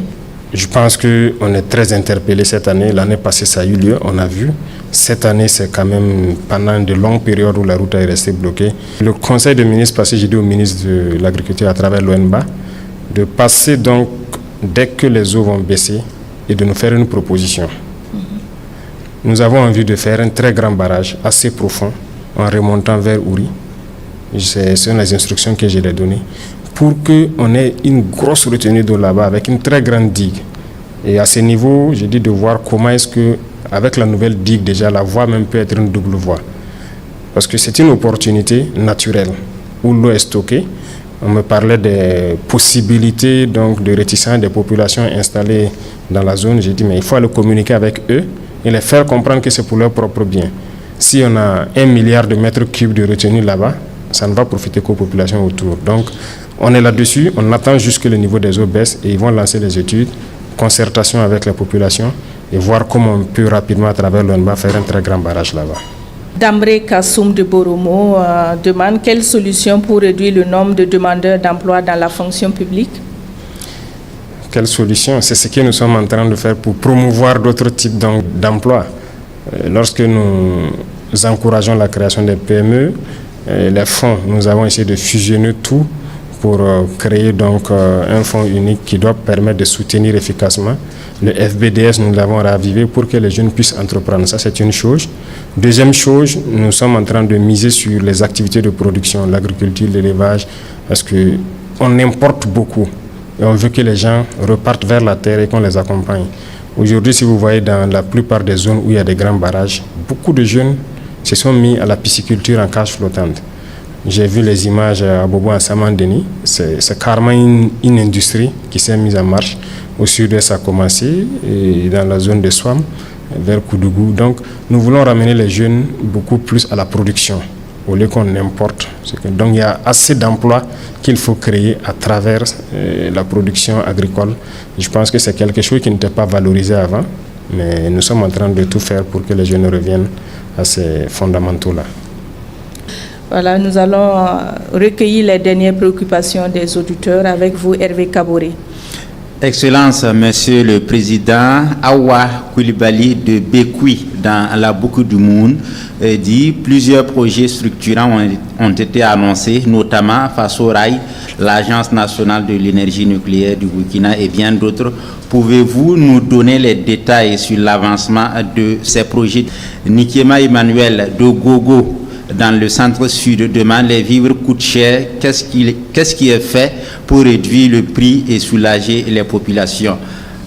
[SPEAKER 2] je pense qu'on est très interpellé cette année. L'année passée, ça a eu lieu, on a vu. Cette année, c'est quand même pendant de longues périodes où la route est restée bloquée. Le conseil des ministres passé, j'ai dit au ministre de l'Agriculture à travers l'ONBA, de passer donc, dès que les eaux vont baisser, et de nous faire une proposition. Nous avons envie de faire un très grand barrage, assez profond, en remontant vers Ouri. C'est les instructions que je l'ai données, pour qu'on ait une grosse retenue d'eau là-bas, avec une très grande digue. Et à ce niveau, j'ai dit de voir comment est-ce que, avec la nouvelle digue déjà, la voie même peut être une double voie. Parce que c'est une opportunité naturelle, où l'eau est stockée. On me parlait des possibilités donc, de réticence des populations installées dans la zone. J'ai dit, mais il faut aller communiquer avec eux et les faire comprendre que c'est pour leur propre bien. Si on a 1 milliard de mètres cubes de retenue là-bas, ça ne va profiter qu'aux populations autour. Donc, on est là-dessus, on attend juste que le niveau des eaux baisse et ils vont lancer les études, concertation avec la population et voir comment on peut rapidement, à travers l'ONBA, faire un très grand barrage là-bas.
[SPEAKER 1] Dambré Kassoum de Boromo demande quelle solution pour réduire le nombre de demandeurs d'emploi dans la fonction publique?
[SPEAKER 2] Quelle solution? C'est ce que nous sommes en train de faire pour promouvoir d'autres types d'emplois. Lorsque nous encourageons la création des PME, les fonds, nous avons essayé de fusionner tout pour créer donc un fonds unique qui doit permettre de soutenir efficacement. Le FBDS, nous l'avons ravivé pour que les jeunes puissent entreprendre. Ça, c'est une chose. Deuxième chose, nous sommes en train de miser sur les activités de production, l'agriculture, l'élevage, parce qu'on importe beaucoup. Et on veut que les gens repartent vers la terre et qu'on les accompagne. Aujourd'hui, si vous voyez dans la plupart des zones où il y a des grands barrages, beaucoup de jeunes se sont mis à la pisciculture en cage flottante. J'ai vu les images à Bobo, à Samandeni. C'est carrément une industrie qui s'est mise en marche. Au sud-est, ça a commencé, et dans la zone de Swam, vers Koudougou. Donc, nous voulons ramener les jeunes beaucoup plus à la production, au lieu qu'on importe. Donc, il y a assez d'emplois qu'il faut créer à travers la production agricole. Je pense que c'est quelque chose qui n'était pas valorisé avant, mais nous sommes en train de tout faire pour que les jeunes reviennent à ces fondamentaux-là.
[SPEAKER 1] Voilà, nous allons recueillir les dernières préoccupations des auditeurs avec vous, Hervé Kaboré.
[SPEAKER 3] Excellence, Monsieur le Président, Awa Koulibaly de Bekoui, dans la Boucle du Monde, dit plusieurs projets structurants ont été annoncés, notamment Faso Rail, l'Agence nationale de l'énergie nucléaire du Burkina et bien d'autres. Pouvez-vous nous donner les détails sur l'avancement de ces projets? Nikiema Emmanuel de Gogo, dans le centre-sud, demande les vivres coûtent cher. Qu'est-ce qui est fait pour réduire le prix et soulager les populations?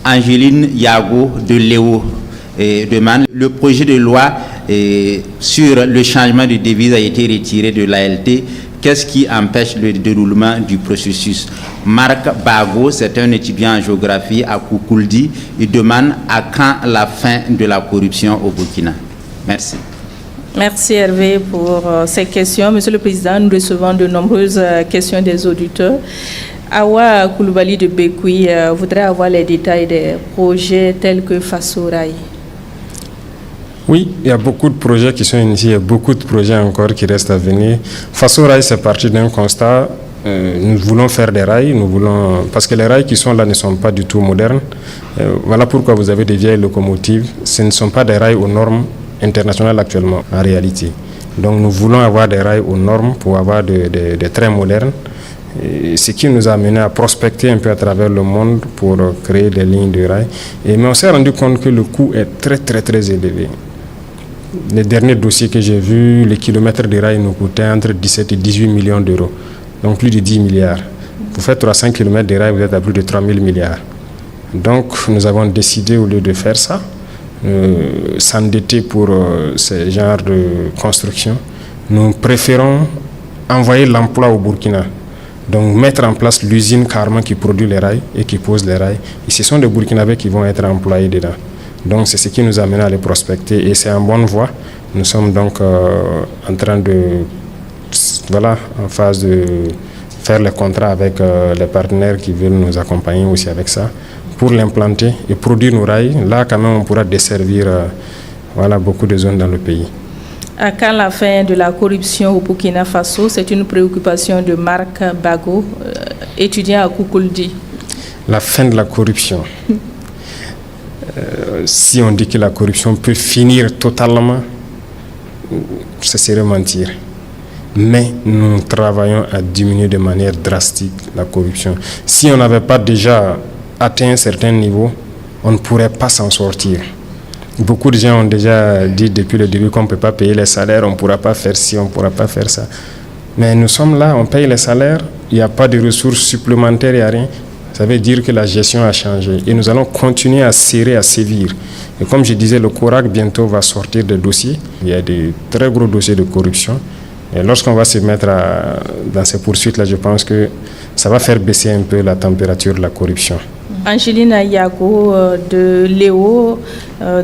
[SPEAKER 3] Angéline Yago de Léo demande le projet de loi sur le changement de devise a été retiré de l'ALT. Qu'est-ce qui empêche le déroulement du processus? Marc Bago, c'est un étudiant en géographie à Koukouldi. Il demande à quand la fin de la corruption au Burkina? Merci.
[SPEAKER 1] Merci Hervé pour ces questions. Monsieur le Président, nous recevons de nombreuses questions des auditeurs. Awa Koulibaly de Bekoui voudrait avoir les détails des projets tels que Faso Rail.
[SPEAKER 2] Oui, il y a beaucoup de projets qui sont initiés, il y a beaucoup de projets encore qui restent à venir. Faso Rail, c'est parti d'un constat. Nous voulons faire des rails, parce que les rails qui sont là ne sont pas du tout modernes. Voilà pourquoi vous avez des vieilles locomotives. Ce ne sont pas des rails aux normes internationales actuellement, en réalité. Donc nous voulons avoir des rails aux normes pour avoir des trains modernes. Et ce qui nous a amené à prospecter un peu à travers le monde pour créer des lignes de rails. Mais on s'est rendu compte que le coût est très très très élevé. Les derniers dossiers que j'ai vus, les kilomètres de rails nous coûtaient entre 17 et 18 millions d'euros. Donc plus de 10 milliards. Vous faites 300 km de rails, vous êtes à plus de 3 000 milliards. Donc nous avons décidé, au lieu de faire ça, s'endetter pour ce genre de construction, nous préférons envoyer l'emploi au Burkina. Donc mettre en place l'usine carrément qui produit les rails et qui pose les rails. Et ce sont des Burkinabés qui vont être employés dedans. Donc c'est ce qui nous amène à les prospecter et c'est en bonne voie. Nous sommes donc en train de, en phase de faire les contrats avec les partenaires qui veulent nous accompagner aussi avec ça pour l'implanter et produire nos rails. Là quand même on pourra desservir beaucoup de zones dans le pays.
[SPEAKER 1] À quand la fin de la corruption au Burkina Faso? C'est une préoccupation de Marc Bago, étudiant à Koukouldi.
[SPEAKER 2] La fin de la corruption. Si on dit que la corruption peut finir totalement, ce serait mentir. Mais nous travaillons à diminuer de manière drastique la corruption. Si on n'avait pas déjà atteint un certain niveau, on ne pourrait pas s'en sortir. Beaucoup de gens ont déjà dit depuis le début qu'on ne peut pas payer les salaires, on ne pourra pas faire ci, on ne pourra pas faire ça. Mais nous sommes là, on paye les salaires, il n'y a pas de ressources supplémentaires, il n'y a rien. Ça veut dire que la gestion a changé et nous allons continuer à serrer, à sévir. Et comme je disais, le CORAC bientôt va sortir des dossiers. Il y a des très gros dossiers de corruption. Et lorsqu'on va se mettre dans ces poursuites-là, je pense que ça va faire baisser un peu la température de la corruption.
[SPEAKER 1] Angeline Yago de Léo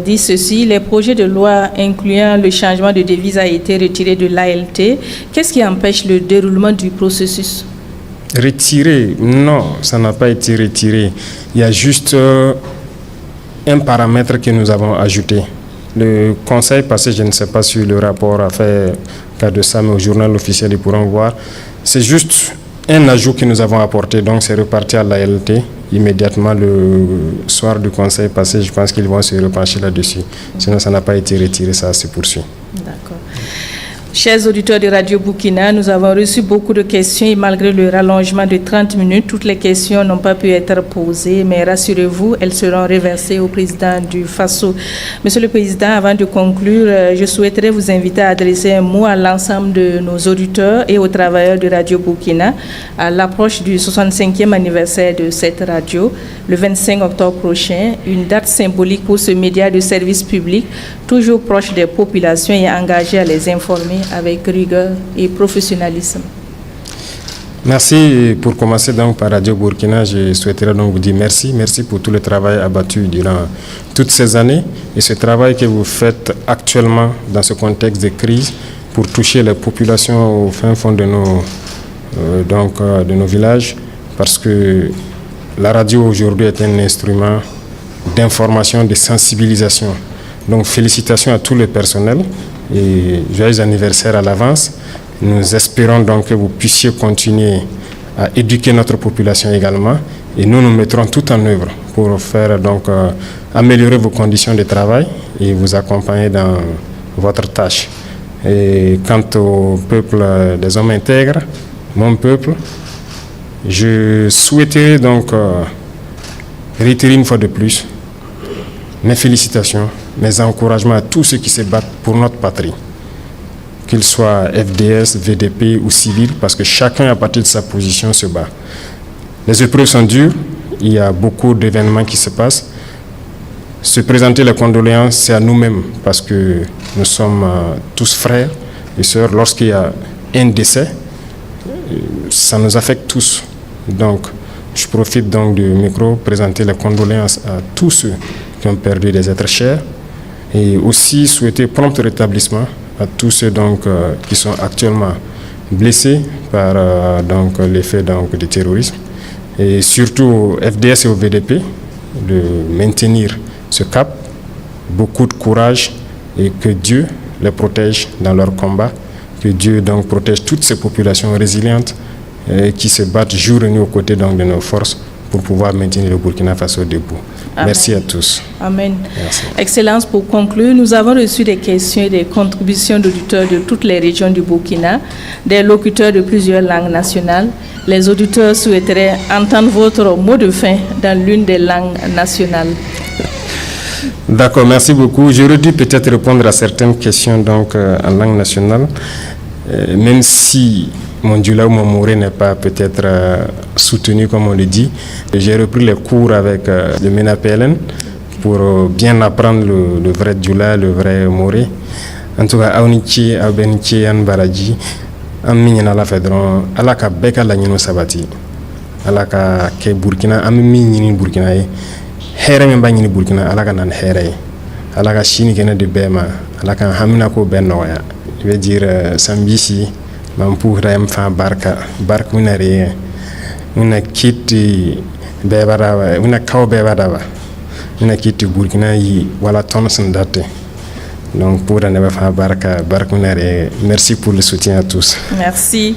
[SPEAKER 1] dit ceci: les projets de loi incluant le changement de devise a été retiré de l'ALT. Qu'est-ce qui empêche le déroulement du processus?
[SPEAKER 2] Retiré? Non, ça n'a pas été retiré. Il y a juste un paramètre que nous avons ajouté. Le conseil passé, je ne sais pas si le rapport a fait cas de ça, mais au journal officiel, ils pourront voir. C'est juste un ajout que nous avons apporté, donc c'est reparti à l'ALT. Immédiatement le soir du conseil passé, je pense qu'ils vont se repencher là-dessus. Sinon, ça n'a pas été retiré, ça se poursuit.
[SPEAKER 1] D'accord. Chers auditeurs de Radio Burkina, nous avons reçu beaucoup de questions et malgré le rallongement de 30 minutes, toutes les questions n'ont pas pu être posées, mais rassurez-vous, elles seront reversées au président du Faso. Monsieur le Président, avant de conclure, je souhaiterais vous inviter à adresser un mot à l'ensemble de nos auditeurs et aux travailleurs de Radio Burkina à l'approche du 65e anniversaire de cette radio, le 25 octobre prochain, une date symbolique pour ce média de service public, toujours proche des populations et engagé à les informer avec rigueur et professionnalisme.
[SPEAKER 2] Merci. Pour commencer donc par Radio Burkina, je souhaiterais donc vous dire merci. Merci pour tout le travail abattu durant toutes ces années et ce travail que vous faites actuellement dans ce contexte de crise pour toucher les populations au fin fond de nos villages, parce que la radio aujourd'hui est un instrument d'information, de sensibilisation. Donc félicitations à tout le personnel et joyeux anniversaire à l'avance. Nous espérons donc que vous puissiez continuer à éduquer notre population également et nous mettrons tout en œuvre pour faire donc améliorer vos conditions de travail et vous accompagner dans votre tâche. Et quant au peuple des hommes intègres, mon peuple, je souhaiterais donc réitérer une fois de plus mes félicitations, mes encouragements à tous ceux qui se battent pour notre patrie, qu'ils soient FDS, VDP ou civils, parce que chacun à partir de sa position se bat. Les épreuves sont dures, il y a beaucoup d'événements qui se passent. Se présenter les condoléances, c'est à nous-mêmes, parce que nous sommes tous frères et sœurs. Lorsqu'il y a un décès, ça nous affecte tous. Donc, je profite donc du micro pour présenter les condoléances à tous ceux qui ont perdu des êtres chers et aussi souhaiter prompt rétablissement à tous ceux donc, qui sont actuellement blessés par l'effet du terrorisme et surtout au FDS et au VDP de maintenir ce cap, beaucoup de courage et que Dieu les protège dans leur combat, que Dieu donc protège toutes ces populations résilientes qui se battent jour et nuit aux côtés donc, de nos forces pour pouvoir maintenir le Burkina Faso debout. Amen. Merci à tous.
[SPEAKER 1] Amen.
[SPEAKER 2] Merci.
[SPEAKER 1] Excellence, pour conclure, nous avons reçu des questions et des contributions d'auditeurs de toutes les régions du Burkina, des locuteurs de plusieurs langues nationales. Les auditeurs souhaiteraient entendre votre mot de fin dans l'une des langues nationales.
[SPEAKER 2] D'accord, merci beaucoup. J'aurais dû peut-être répondre à certaines questions donc, en langue nationale. Même si mon Djoula ou mon Moré n'est pas peut-être soutenu comme on le dit, j'ai repris les cours avec le MENA-PLN pour bien apprendre le vrai Djoula, le vrai Moré. En tout cas, Aounichi, Abenichi, Yan Baraji, Aminyana la Fedron, Alaka Beka la Nino Sabati, Alaka Ke Burkina, Amini Burkina, Here Mba Nini Burkina, Alaka Nan Here, Alaka Shini Kene de Bema, Alaka Hamina Ko Benoya. Je veux dire, Sambisi, Mampou Rayam Fan Barka, Bark Winare, Una Kiti Bebarawa, Una Kao Bebarawa, Una Kiti Burkina, Wala Thompson Date. Donc pour merci pour le soutien à tous.
[SPEAKER 1] Merci.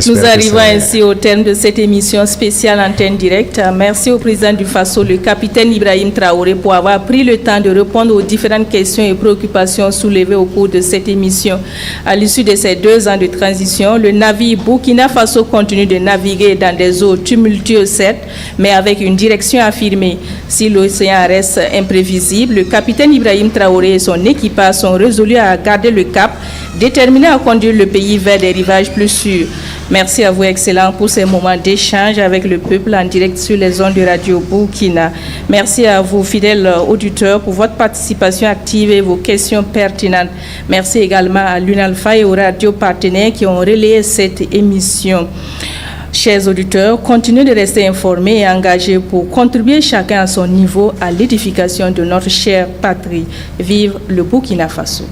[SPEAKER 1] Nous arrivons ainsi au terme de cette émission spéciale Antenne Directe. Merci au président du Faso, le capitaine Ibrahim Traoré, pour avoir pris le temps de répondre aux différentes questions et préoccupations soulevées au cours de cette émission. À l'issue de ces 2 ans de transition, le navire Burkina Faso continue de naviguer dans des eaux tumultueuses, certes, mais avec une direction affirmée. Si l'océan reste imprévisible, le capitaine Ibrahim Traoré et son équipage sont résolus à garder le cap, déterminés à conduire le pays vers des rivages plus sûrs. Merci à vous, Excellents, pour ces moments d'échange avec le peuple en direct sur les ondes de Radio Burkina. Merci à vous, fidèles auditeurs, pour votre participation active et vos questions pertinentes. Merci également à l'UNALPHA et aux radios partenaires qui ont relayé cette émission. Chers auditeurs, continuez de rester informés et engagés pour contribuer chacun à son niveau à l'édification de notre chère patrie. Vive le Burkina Faso.